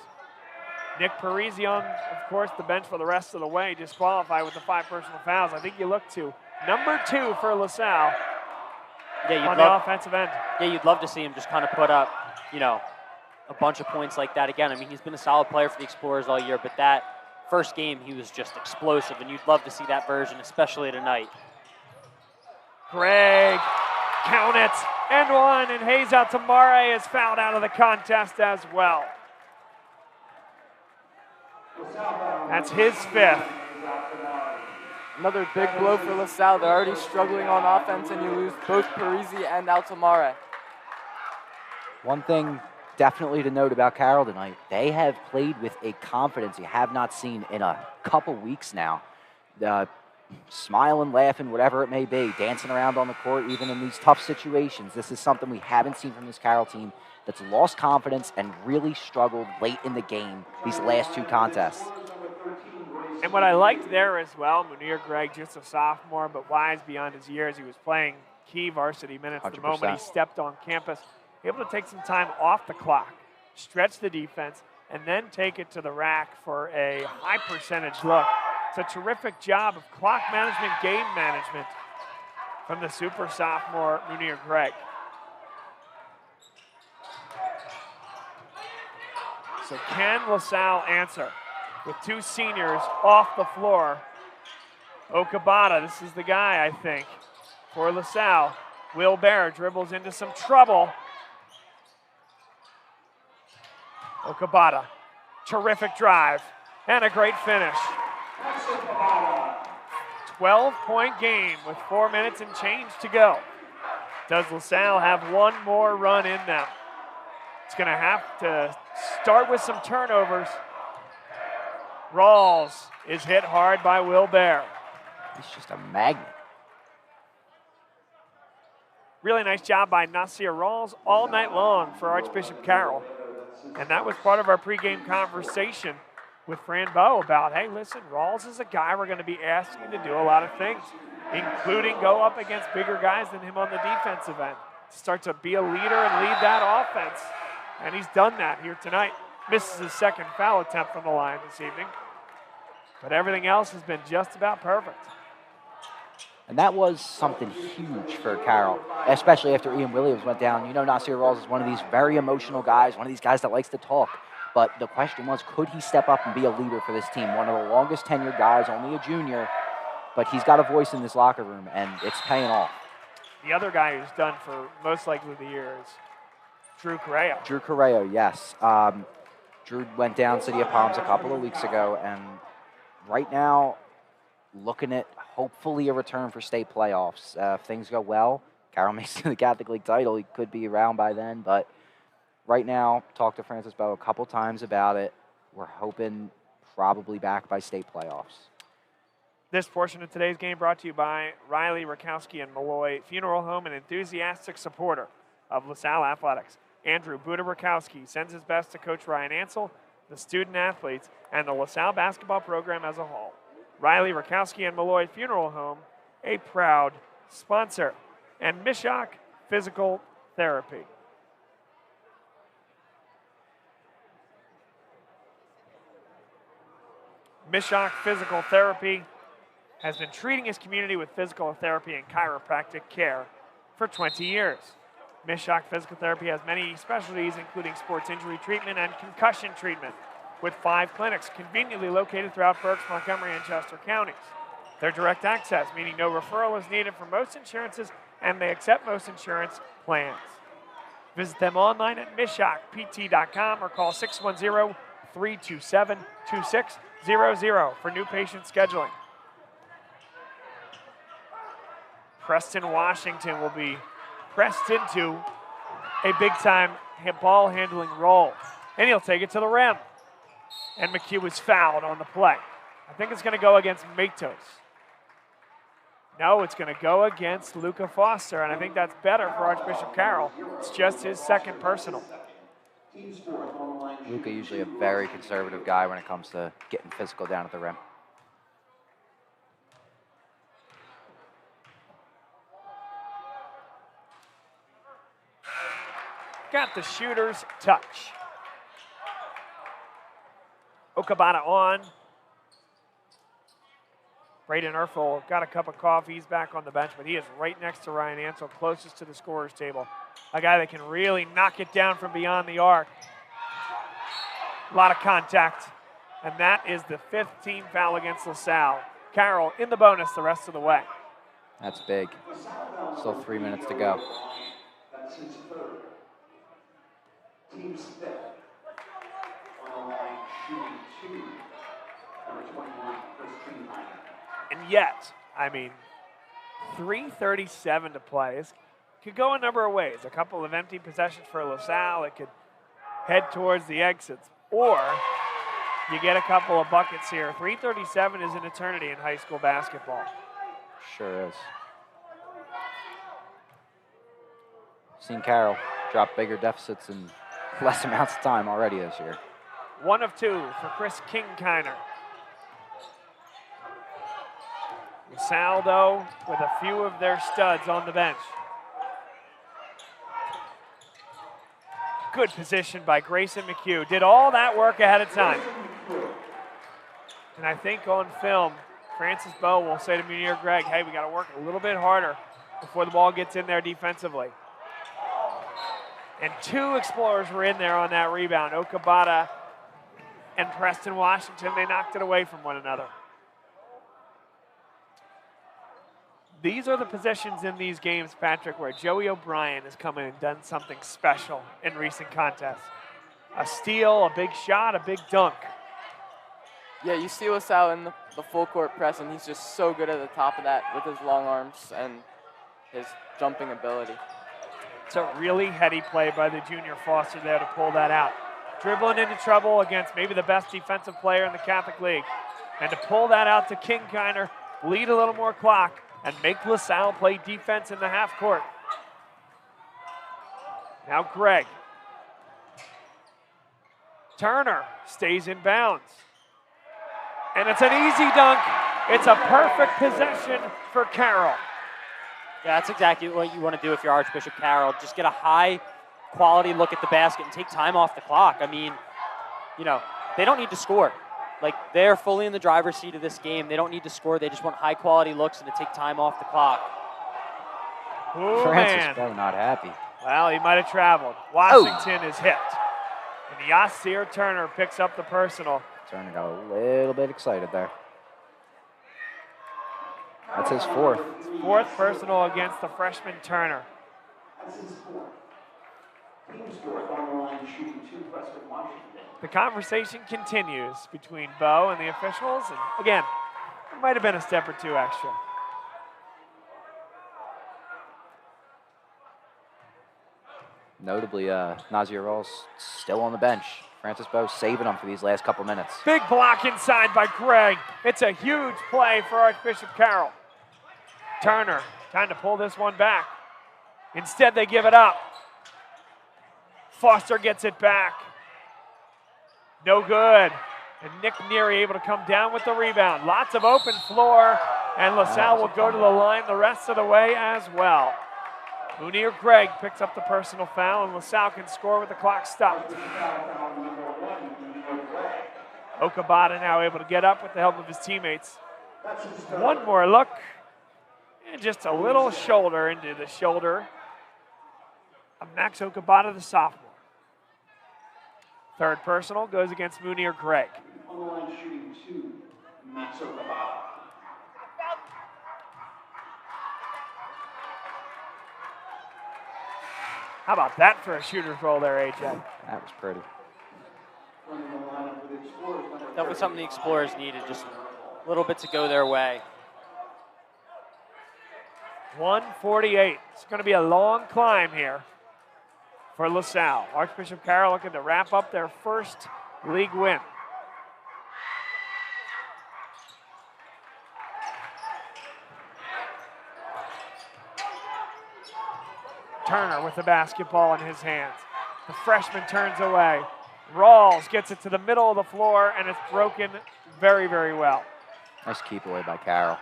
Nick Parisi on, of course, the bench for the rest of the way, disqualified with the 5 personal fouls, I think you look to number 2 for LaSalle. Yeah, on the offensive end. Yeah, you'd love to see him just kind of put up, a bunch of points like that again. I mean, he's been a solid player for the Explorers all year, but that first game, he was just explosive, and you'd love to see that version, especially tonight. Gregg, count it, and one, and Hayes Altamare is fouled out of the contest as well. That's his 5th. Another big blow for LaSalle. They're already struggling on offense, and you lose both Parisi and Altamare. One thing definitely to note about Carroll tonight, they have played with a confidence you have not seen in a couple weeks now. Smiling, laughing, whatever it may be, dancing around on the court, even in these tough situations. This is something we haven't seen from this Carroll team that's lost confidence and really struggled late in the game these last 2 contests. And what I liked there as well, Munir Gregg, just a sophomore, but wise beyond his years. He was playing key varsity minutes 100%. the moment he stepped on campus. Able to take some time off the clock, stretch the defense, and then take it to the rack for a high percentage look. It's a terrific job of clock management, game management from the super sophomore Munir Gregg. So can LaSalle answer with 2 seniors off the floor? Okabata, this is the guy, I think, for LaSalle. Will Bear dribbles into some trouble. Okabata, terrific drive and a great finish. 12-point game with 4 minutes and change to go. Does LaSalle have one more run in them? It's going to have to start with some turnovers. Rawls is hit hard by Will Bear. He's just a magnet. Really nice job by Nasir Rawls all night long for Archbishop Carroll. And that was part of our pregame conversation with Fran Bowe about, hey, listen, Rawls is a guy we're going to be asking to do a lot of things, including go up against bigger guys than him on the defensive end. Start to be a leader and lead that offense. And he's done that here tonight. Misses his 2nd foul attempt from the line this evening. But everything else has been just about perfect. And that was something huge for Carroll, especially after Ian Williams went down. You know, Nasir Rawls is one of these very emotional guys, one of these guys that likes to talk. But the question was, could he step up and be a leader for this team? One of the longest tenured guys, only a junior, but he's got a voice in this locker room, and it's paying off. The other guy who's done for most likely the year is Drew Correa. Drew Correa, yes. Drew went down City of Palms a couple of weeks ago, and right now, looking at hopefully a return for state playoffs. If things go well, Carroll makes the Catholic League title. He could be around by then, but right now, talked to Francis Bowe a couple times about it. We're hoping probably back by state playoffs. This portion of today's game brought to you by Riley Rakowski and Malloy Funeral Home, an enthusiastic supporter of LaSalle Athletics. Andrew Buda Rakowski sends his best to Coach Ryan Ansell, the student athletes, and the LaSalle basketball program as a whole. Riley Rakowski and Malloy Funeral Home, a proud sponsor. And Mishak Physical Therapy. Mishak Physical Therapy has been treating his community with physical therapy and chiropractic care for 20 years. Mishak Physical Therapy has many specialties, including sports injury treatment and concussion treatment, with 5 clinics conveniently located throughout Berks, Montgomery, and Chester counties. They're direct access, meaning no referral is needed for most insurances, and they accept most insurance plans. Visit them online at mishakpt.com or call 610-327-2600 for new patient scheduling. Preston Washington will be pressed into a big-time ball handling role, and he'll take it to the rim. And McHugh is fouled on the play. I think it's going to go against Matos. No, it's going to go against Luca Foster, and I think that's better for Archbishop Carroll. It's just his second personal. Luca usually a very conservative guy when it comes to getting physical down at the rim. Got the shooter's touch. Okabata on. Braden Erfel got a cup of coffee. He's back on the bench, but he is right next to Ryan Ansell, closest to the scorer's table. A guy that can really knock it down from beyond the arc. A lot of contact, and that is the 5th team foul against LaSalle. Carroll in the bonus the rest of the way. That's big. Still 3 minutes to go. That's his 3rd. Team's 5th. On the line, shooting 2. Number 21, Chris Greenheim. And yet, I mean, 3:37 to play. This could go a number of ways. A couple of empty possessions for LaSalle. It could head towards the exits. Or you get a couple of buckets here. 3:37 is an eternity in high school basketball. Sure is. Seen Carroll drop bigger deficits in less amounts of time already this year. 1 of 2 for Chris Kingkiner. LaSalle, though, with a few of their studs on the bench. Good position by Grayson McHugh. Did all that work ahead of time. And I think on film, Francis Bowe will say to Munir Gregg, hey, we got to work a little bit harder before the ball gets in there defensively. And 2 Explorers were in there on that rebound. Okabata and Preston Washington, they knocked it away from one another. These are the positions in these games, Patrick, where Joey O'Brien has come in and done something special in recent contests. A steal, a big shot, a big dunk. Yeah, you see LaSalle in the full court press, and he's just so good at the top of that with his long arms and his jumping ability. It's a really heady play by the junior Foster there to pull that out. Dribbling into trouble against maybe the best defensive player in the Catholic League. And to pull that out to Kingkiner, bleed a little more clock, and make LaSalle play defense in the half court. Now Gregg. Turner stays in bounds. And it's an easy dunk. It's a perfect possession for Carroll. Yeah, that's exactly what you want to do if you're Archbishop Carroll. Just get a high quality look at the basket and take time off the clock. I mean, you know, they don't need to score. Like, they're fully in the driver's seat of this game. They don't need to score. They just want high-quality looks and to take time off the clock. Oh, Francis man. Bowe not happy. Well, he might have traveled. Washington is hit. And Yasir Turner picks up the personal. Turner got a little bit excited there. That's his fourth. Fourth personal against the freshman Turner. That's his fourth. Team's fourth on the line, shooting 2, Preston Washington. The conversation continues between Bowe and the officials. And again, it might have been a step or two extra. Notably, Nazir Rawls still on the bench. Francis Bowe saving him for these last couple minutes. Big block inside by Gregg. It's a huge play for Archbishop Carroll. Turner trying to pull this one back. Instead, they give it up. Foster gets it back. No good. And Nick Neary able to come down with the rebound. Lots of open floor, and LaSalle will go to the line the rest of the way as well. Munir Gregg picks up the personal foul, and LaSalle can score with the clock stopped. Okabata now able to get up with the help of his teammates. One more look, and just a little shoulder into the shoulder of Max Okabata, the sophomore. Third personal goes against Munir Gregg. On the line, shooting 2, Max Okabata. How about that for a shooter's roll there, AJ? That was pretty. That was something the Explorers needed, just a little bit to go their way. 148. It's going to be a long climb here for LaSalle. Archbishop Carroll looking to wrap up their first league win. Turner with the basketball in his hands. The freshman turns away. Rawls gets it to the middle of the floor, and it's broken very, very well. Nice keep away by Carroll.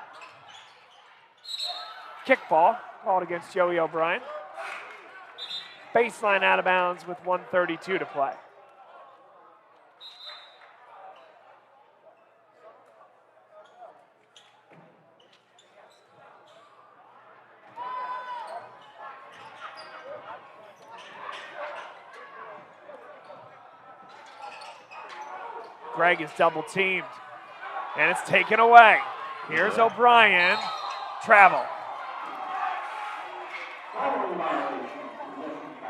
Kickball called against Joey O'Brien. Baseline out of bounds with 1:32 to play. Gregg is double teamed, and it's taken away. Here's O'Brien. Travel.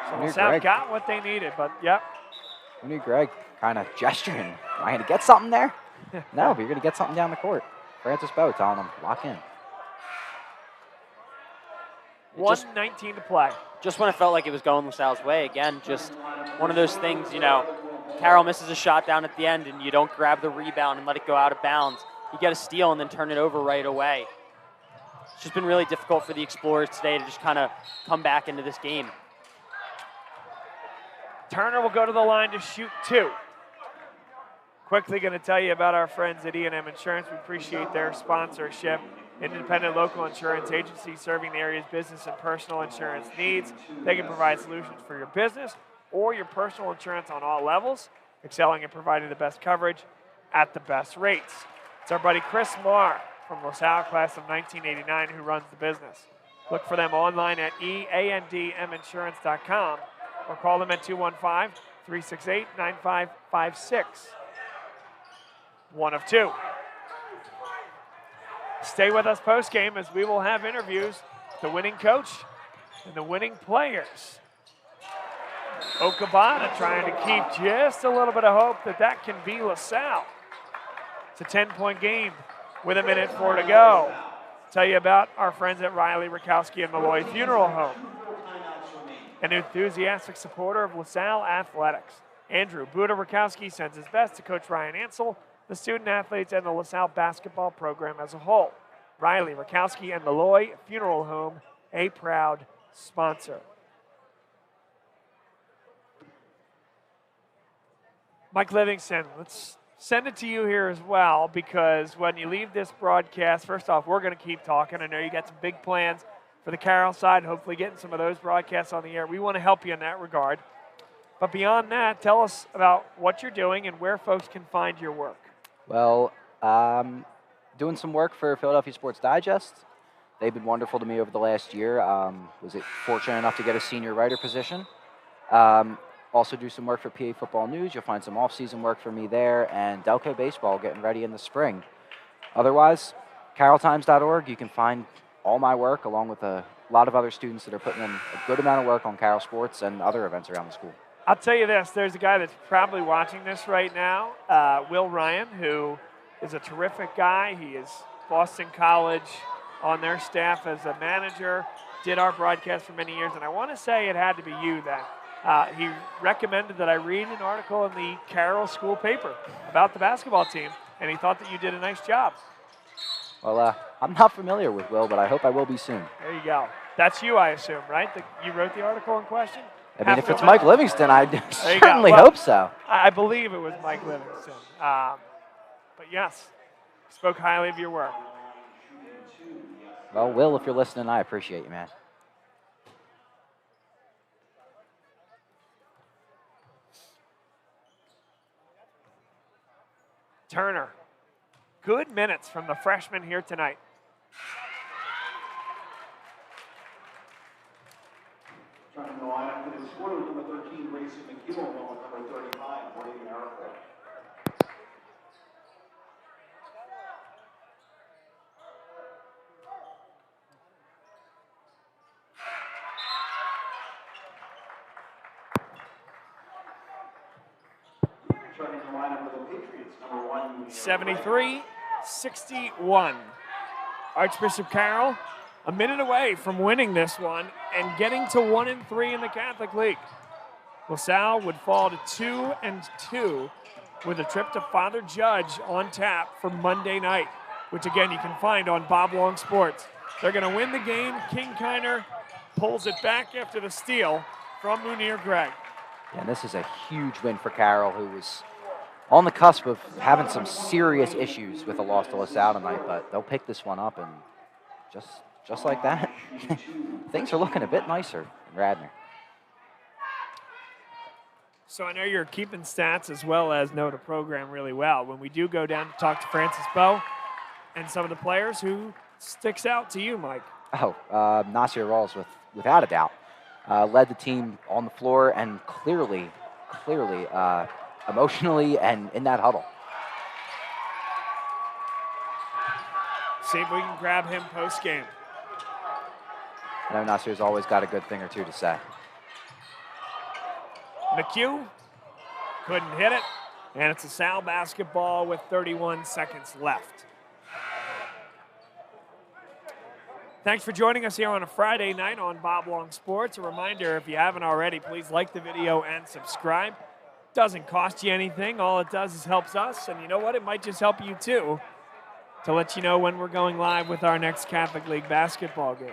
So LaSalle got what they needed, but yep. Munir Gregg kind of gesturing. Am I going to get something there? No, but you're going to get something down the court. Francis Bowe telling him, lock in. 1:19 to play. Just when it felt like it was going LaSalle's way, again, just one of those things, you know, Carroll misses a shot down at the end and you don't grab the rebound and let it go out of bounds. You get a steal and then turn it over right away. It's just been really difficult for the Explorers today to just kind of come back into this game. Turner will go to the line to shoot 2. Quickly going to tell you about our friends at E&M Insurance. We appreciate their sponsorship. Independent local insurance agency serving the area's business and personal insurance needs. They can provide solutions for your business or your personal insurance on all levels, excelling in providing the best coverage at the best rates. It's our buddy Chris Marr from LaSalle class of 1989 who runs the business. Look for them online at eandminsurance.com or call them at 215-368-9556. One of two. Stay with us post-game as we will have interviews with the winning coach and the winning players. Okabata trying to keep just a little bit of hope that can be LaSalle. It's a 10-point game with 1:04 to go. Tell you about our friends at Riley, Rakowski, and Malloy Funeral Home. An enthusiastic supporter of LaSalle athletics. Andrew Buda Rakowski sends his best to Coach Ryan Ansel, the student athletes, and the LaSalle basketball program as a whole. Riley, Rakowski, and Malloy Funeral Home, a proud sponsor. Mike Livingston, let's send it to you here as well, because when you leave this broadcast, first off, we're going to keep talking. I know you got some big plans for the Carroll side, hopefully getting some of those broadcasts on the air. We want to help you in that regard. But beyond that, tell us about what you're doing and where folks can find your work. Well, doing some work for Philadelphia Sports Digest. They've been wonderful to me over the last year. Was fortunate enough to get a senior writer position. Also do some work for PA Football News. You'll find some off-season work for me there, and Delco Baseball getting ready in the spring. Otherwise, carrolltimes.org, you can find all my work along with a lot of other students that are putting in a good amount of work on Carroll sports and other events around the school. I'll tell you this, there's a guy that's probably watching this right now, Will Ryan, who is a terrific guy. He is Boston College on their staff as a manager, did our broadcast for many years, and I want to say it had to be you that he recommended that I read an article in the Carroll school paper about the basketball team, and he thought that you did a nice job. Well, I'm not familiar with Will, but I hope I will be soon. There you go. That's you, I assume, right? You wrote the article in question? I mean, if it's Mike Livingston, I certainly well, hope so. I believe it was Mike Livingston. But yes, spoke highly of your work. Well, Will, if you're listening, I appreciate you, man. Turner. Good minutes from the freshman here tonight. Trying to line up with his scorer, number 13, Grayson McKeel, along with number 35, Woody Miracle. Trying to line up with the Patriots, number 1, 73-61. Archbishop Carroll a minute away from winning this one and getting to 1-3 in the Catholic League. LaSalle would fall to 2-2 with a trip to Father Judge on tap for Monday night, which again you can find on Bob Long Sports. They're going to win the game. King Kiner pulls it back after the steal from Munir Gregg. And this is a huge win for Carroll, who was on the cusp of having some serious issues with a loss to LaSalle tonight, but they'll pick this one up, and just like that, things are looking a bit nicer in Radnor. So I know you're keeping stats as well as know the program really well. When we do go down to talk to Francis Bowe and some of the players, who sticks out to you, Mike? Oh, Nasir Rawls, without a doubt. Led the team on the floor and clearly emotionally and in that huddle. See if we can grab him post-game. I know Nasir's always got a good thing or two to say. McHugh couldn't hit it, and it's a Salle basketball with 31 seconds left. Thanks for joining us here on a Friday night on Bob Long Sports. A reminder, if you haven't already, please like the video and subscribe. Doesn't cost you anything. All it does is helps us, and you know what? It might just help you too, to let you know when we're going live with our next Catholic League basketball game.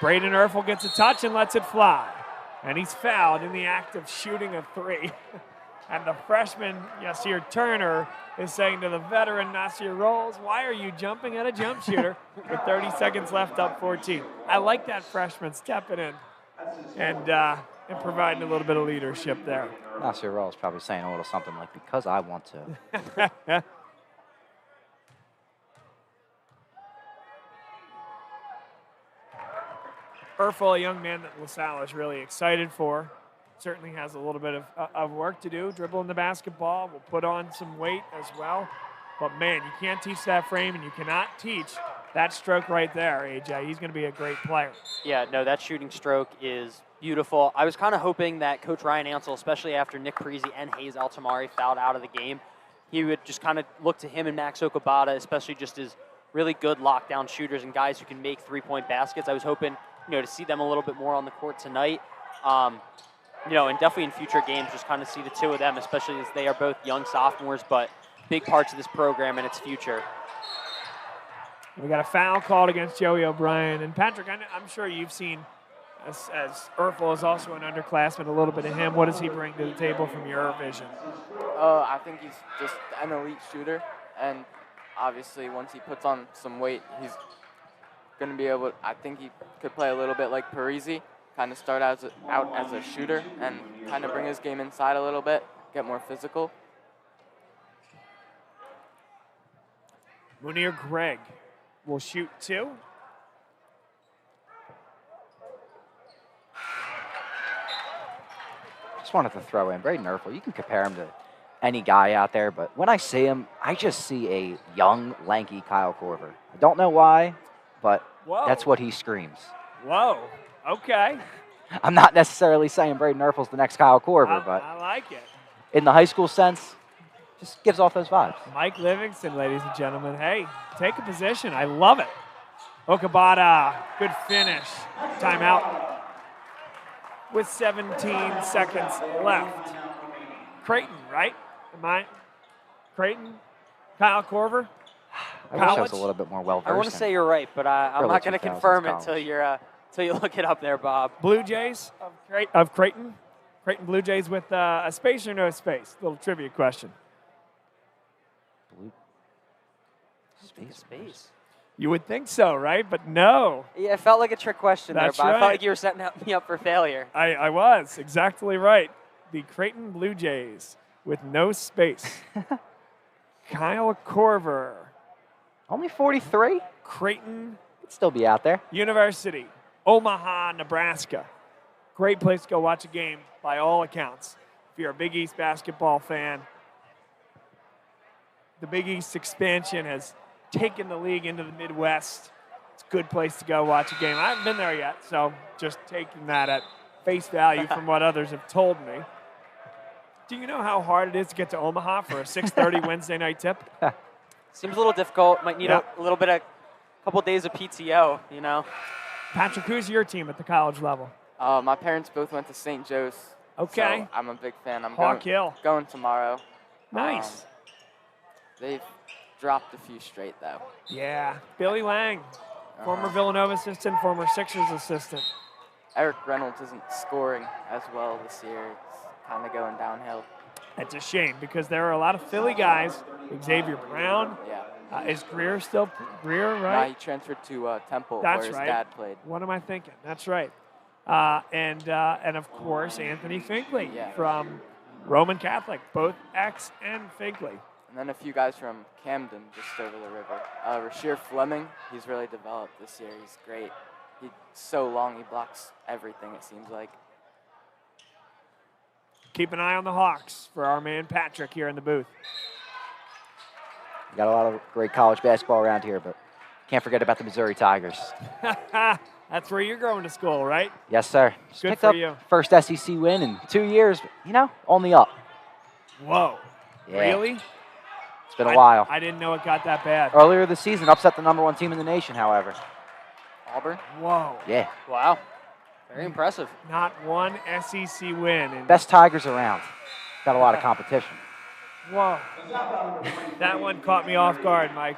Braden Erfel gets a touch and lets it fly. And he's fouled in the act of shooting a three. And the freshman, Yasir Turner, is saying to the veteran Nasir Rawls, why are you jumping at a jump shooter with 30 seconds left, up 14? I like that freshman stepping in and providing a little bit of leadership there. Nasir Rawls probably saying a little something like, because I want to. Erfel, a young man that LaSalle is really excited for. Certainly has a little bit of work to do, dribbling the basketball. Will put on some weight as well. But, man, you can't teach that frame, and you cannot teach that stroke right there, AJ. He's going to be a great player. Yeah, no, that shooting stroke is beautiful. I was kind of hoping that Coach Ryan Ansel, especially after Nick Parisi and Hayes Altamari fouled out of the game, he would just kind of look to him and Max Okabata, especially just as really good lockdown shooters and guys who can make three-point baskets. I was hoping, to see them a little bit more on the court tonight. And definitely in future games, just kind of see the two of them, especially as they are both young sophomores, but big parts of this program and its future. We got a foul called against Joey O'Brien. And Patrick, I'm sure you've seen, as Erfel is also an underclassman, a little bit of him. What does he bring to the table from your vision? I think he's just an elite shooter, and obviously once he puts on some weight, he's going to be able, I think he could play a little bit like Parisi, kind of start out as a shooter and kind of bring his game inside a little bit, get more physical. Munir Gregg will shoot 2. Just wanted to throw in Braden Erfel. You can compare him to any guy out there, but when I see him, I just see a young, lanky Kyle Korver. I don't know why, but Whoa. that's what he screams. Whoa. Okay. I'm not necessarily saying Braden Erfel's the next Kyle Korver, but I like it. in the high school sense, just gives off those vibes. Mike Livingston, ladies and gentlemen. Hey, take a position. I love it. Okabata, good finish. Timeout with 17 seconds left. Creighton, right? Am I? Creighton? Kyle Korver? I wish I was a little bit more well-versed. I want to say you're right, but I'm early not going to 2000s confirm it college. until you look it up there, Bob. Blue Jays of Creighton. Creighton Blue Jays with a space or no space? Little trivia question. Space. You would think so, right? But no. Yeah, it felt like a trick question That's there, Bob. I right. felt like you were setting me up for failure. I was exactly right. The Creighton Blue Jays with no space. Kyle Korver. Only 43? Creighton. Could still be out there. University, Omaha, Nebraska. Great place to go watch a game by all accounts. If you're a Big East basketball fan, the Big East expansion has taken the league into the Midwest. It's a good place to go watch a game. I haven't been there yet, so just taking that at face value from what others have told me. Do you know how hard it is to get to Omaha for a 6:30 Wednesday night tip? Seems a little difficult. Might need a little bit of, couple days of PTO, you know. Patrick, who's your team at the college level? My parents both went to St. Joe's. Okay. So I'm a big fan. I'm Hawk Hill. going tomorrow. Nice. They've dropped a few straight, though. Yeah. Billy Lang, former Villanova assistant, former Sixers assistant. Eric Reynolds isn't scoring as well this year. It's kind of going downhill. It's a shame because there are a lot of Philly guys. Xavier Brown. Yeah. Is Greer still Greer, Nah, right? he transferred to Temple, That's where his right. dad played. What am I thinking? That's right. And of course Anthony Finkley from Roman Catholic, both X and Finkley. And then a few guys from Camden, just over the river. Rasheer Fleming, he's really developed this year. He's great. He's so long, he blocks everything, it seems like. Keep an eye on the Hawks for our man Patrick here in the booth. Got a lot of great college basketball around here, but can't forget about the Missouri Tigers. That's where you're going to school, right? Yes, sir. Just Good picked for up you. first SEC win in 2 years, but, you know, on the up. Whoa. Yeah. Really? It's been a while. I didn't know it got that bad. Earlier this season, upset the #1 team in the nation, however. Auburn? Whoa. Yeah. Wow. Very impressive. Not one SEC win. In Best Tigers around. Got a lot of competition. Whoa. That one caught me off guard, Mike.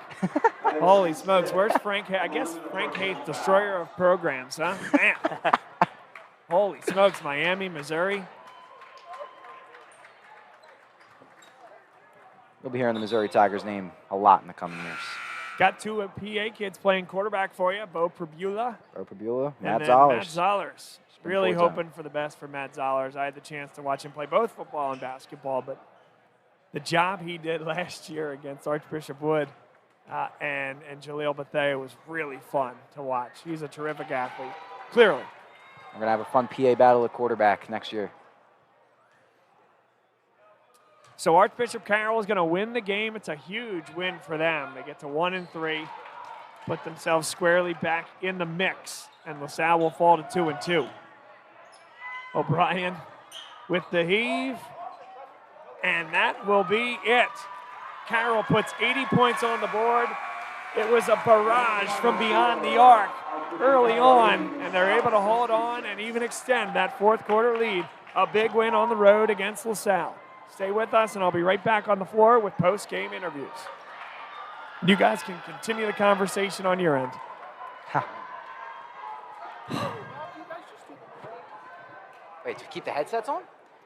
Holy smokes. Where's Frank? I guess Frank Haith, destroyer of programs, huh? Man. Holy smokes. Miami, Missouri. You'll be hearing the Missouri Tigers name a lot in the coming years. Got two PA kids playing quarterback for you, Bo Prabula. Matt And Zollers. Matt Zollers. Really forward to hoping for the best for Matt Zollers. I had the chance to watch him play both football and basketball, but the job he did last year against Archbishop Wood and Jaleel Bethea was really fun to watch. He's a terrific athlete, clearly. We're going to have a fun PA battle at quarterback next year. So Archbishop Carroll is going to win the game. It's a huge win for them. They get to 1-3, put themselves squarely back in the mix, and LaSalle will fall to 2-2. O'Brien with the heave, and that will be it. Carroll puts 80 points on the board. It was a barrage from beyond the arc early on, and they're able to hold on and even extend that fourth quarter lead. A big win on the road against LaSalle. Stay with us, and I'll be right back on the floor with post-game interviews. You guys can continue the conversation on your end. Wait, to keep the headsets on?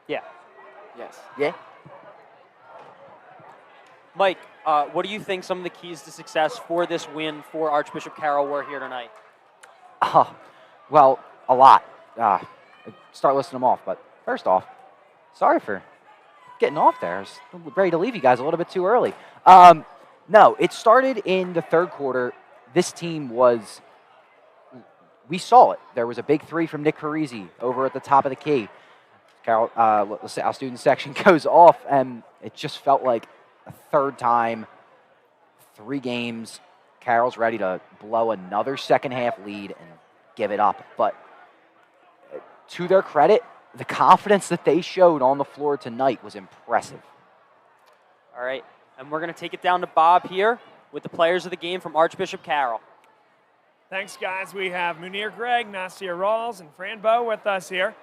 Yeah. Yes. Yeah. Mike, what do you think some of the keys to success for this win for Archbishop Carroll were here tonight? Well, a lot. start listing them off. But first off, sorry for getting off there. I was ready to leave you guys a little bit too early. No, it started in the third quarter. This team was, we saw it. There was a big three from Nick Parisi over at the top of the key. Carroll, our student section goes off, and it just felt like a third time, 3 games. Carroll's ready to blow another second half lead and give it up. But to their credit, the confidence that they showed on the floor tonight was impressive. All right, and we're going to take it down to Bob here with the players of the game from Archbishop Carroll. Thanks, guys. We have Munir Gregg, Nasir Rawls, and Fran Bowe with us here.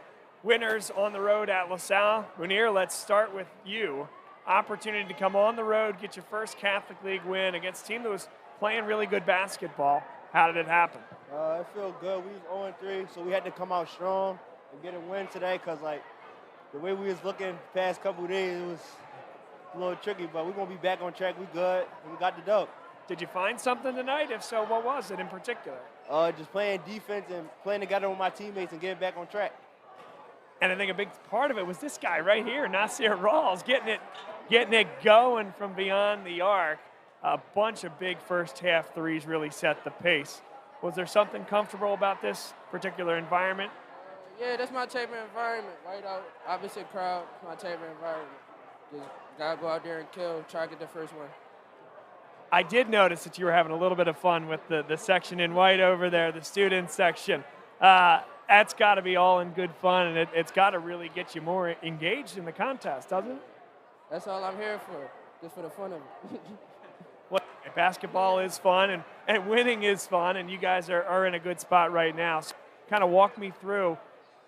Winners on the road at LaSalle. Munir, let's start with you. Opportunity to come on the road, get your first Catholic League win against a team that was playing really good basketball. How did it happen? It felt good. We was 0-3, so we had to come out strong and get a win today because, like, the way we was looking the past couple of days, it was a little tricky, but we're going to be back on track. We good, and we got the dub. Did you find something tonight? If so, what was it in particular? Just playing defense and playing together with my teammates and getting back on track. And I think a big part of it was this guy right here, Nasir Rawls, getting it going from beyond the arc. A bunch of big first half threes really set the pace. Was there something comfortable about this particular environment? Yeah, that's my type of environment. Right out, opposite crowd, my type of environment. Just gotta go out there and kill, try to get the first one. I did notice that you were having a little bit of fun with the section in white over there, the student section. That's got to be all in good fun, and it's got to really get you more engaged in the contest, doesn't it? That's all I'm here for, just for the fun of it. Well, basketball is fun, and winning is fun, and you guys are in a good spot right now. So kind of walk me through.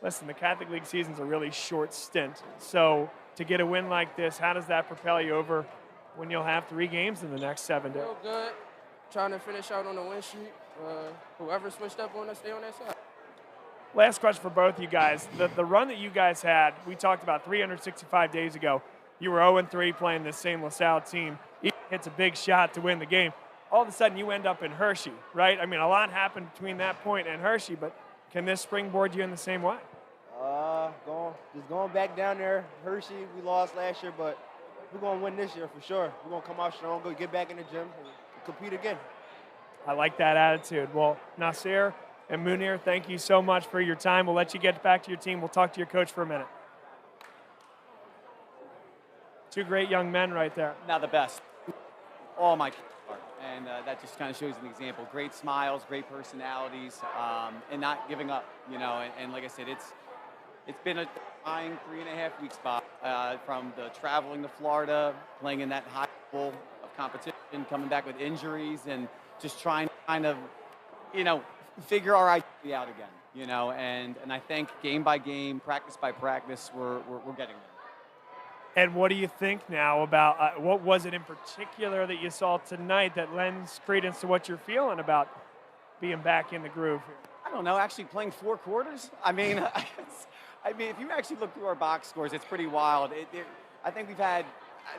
Listen, the Catholic League season's a really short stint. So to get a win like this, how does that propel you over when you'll have 3 games in the next 7 days? Feel good. Trying to finish out on the win streak. Whoever switched up on us, stay on that side. Last question for both you guys. The run that you guys had, we talked about 365 days ago. You were 0-3 playing this same LaSalle team. He hits a big shot to win the game. All of a sudden, you end up in Hershey, right? I mean, a lot happened between that point and Hershey, but can this springboard you in the same way? Going back down there. Hershey, we lost last year, but we're going to win this year for sure. We're going to come out strong, go get back in the gym, and compete again. I like that attitude. Well, Nasir and Munir, thank you so much for your time. We'll let you get back to your team. We'll talk to your coach for a minute. 2 great young men right there. Now the best. All my kids are. And that just kind of shows an example. Great smiles, great personalities, and not giving up, you know. And like I said, it's been a trying 3.5 weeks, Bob, from the traveling to Florida, playing in that high level of competition, coming back with injuries, and just trying to kind of, you know, figure our identity out again, you know. And I think game by game, practice by practice, we're getting there. And what do you think now about what was it in particular that you saw tonight that lends credence to what you're feeling about being back in the groove here? I don't know. Actually playing 4 quarters. I mean, if you actually look through our box scores, it's pretty wild. I think we've had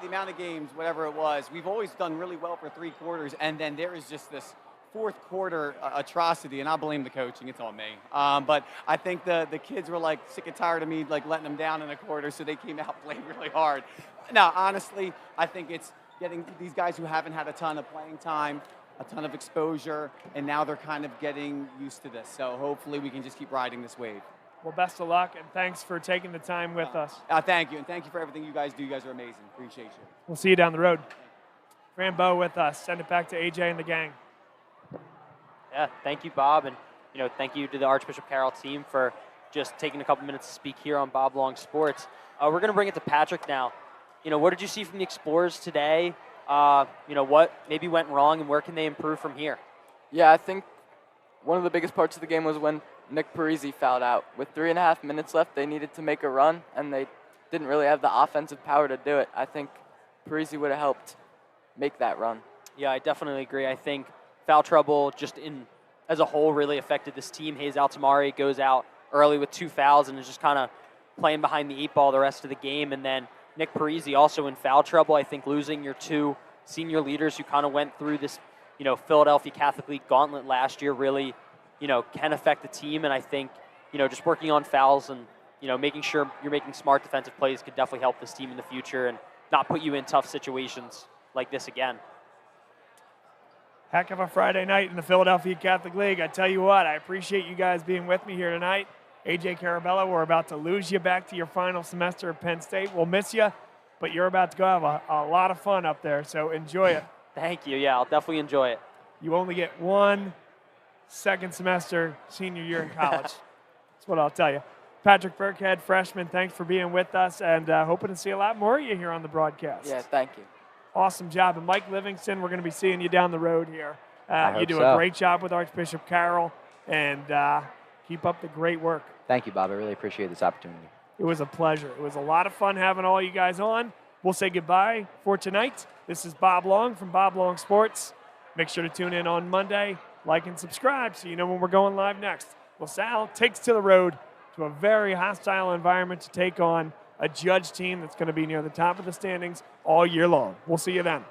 the amount of games, whatever it was, we've always done really well for 3 quarters, and then there is just this 4th quarter atrocity, and I blame the coaching. It's all me. But I think the kids were like sick and tired of me like letting them down in a quarter, so they came out playing really hard. Now, honestly, I think it's getting these guys who haven't had a ton of playing time, a ton of exposure, and now they're kind of getting used to this. So hopefully we can just keep riding this wave. Well, best of luck, and thanks for taking the time with us. Thank you, and thank you for everything you guys do. You guys are amazing. Appreciate you. We'll see you down the road. Fran Bowe with us. Send it back to AJ and the gang. Yeah, thank you, Bob, and thank you to the Archbishop Carroll team for just taking a couple minutes to speak here on Bob Long Sports. We're going to bring it to Patrick now. What did you see from the Explorers today? What maybe went wrong, and where can they improve from here? Yeah, I think one of the biggest parts of the game was when Nick Parisi fouled out. With 3.5 minutes left, they needed to make a run, and they didn't really have the offensive power to do it. I think Parisi would have helped make that run. Yeah, I definitely agree. I think foul trouble just as a whole really affected this team. Hayes Altamari goes out early with 2 fouls and is just kind of playing behind the 8 ball the rest of the game. And then Nick Parisi also in foul trouble. I think losing your 2 senior leaders who kind of went through this, Philadelphia Catholic League gauntlet last year really, can affect the team. And I think, just working on fouls and, making sure you're making smart defensive plays could definitely help this team in the future and not put you in tough situations like this again. Heck of a Friday night in the Philadelphia Catholic League. I tell you what, I appreciate you guys being with me here tonight. AJ Carabello, we're about to lose you back to your final semester at Penn State. We'll miss you, but you're about to go have a lot of fun up there, so enjoy it. Thank you. Yeah, I'll definitely enjoy it. You only get one second semester senior year in college. That's what I'll tell you. Patrick Burkhead, freshman, thanks for being with us, and hoping to see a lot more of you here on the broadcast. Yeah, thank you. Awesome job. And Mike Livingston, we're going to be seeing you down the road here. You do so. a great job with Archbishop Carroll, and keep up the great work. Thank you, Bob. I really appreciate this opportunity. It was a pleasure. It was a lot of fun having all you guys on. We'll say goodbye for tonight. This is Bob Long from Bob Long Sports. Make sure to tune in on Monday, like and subscribe so you know when we're going live next. LaSalle takes to the road to a very hostile environment to take on a Judge team that's going to be near the top of the standings all year long. We'll see you then.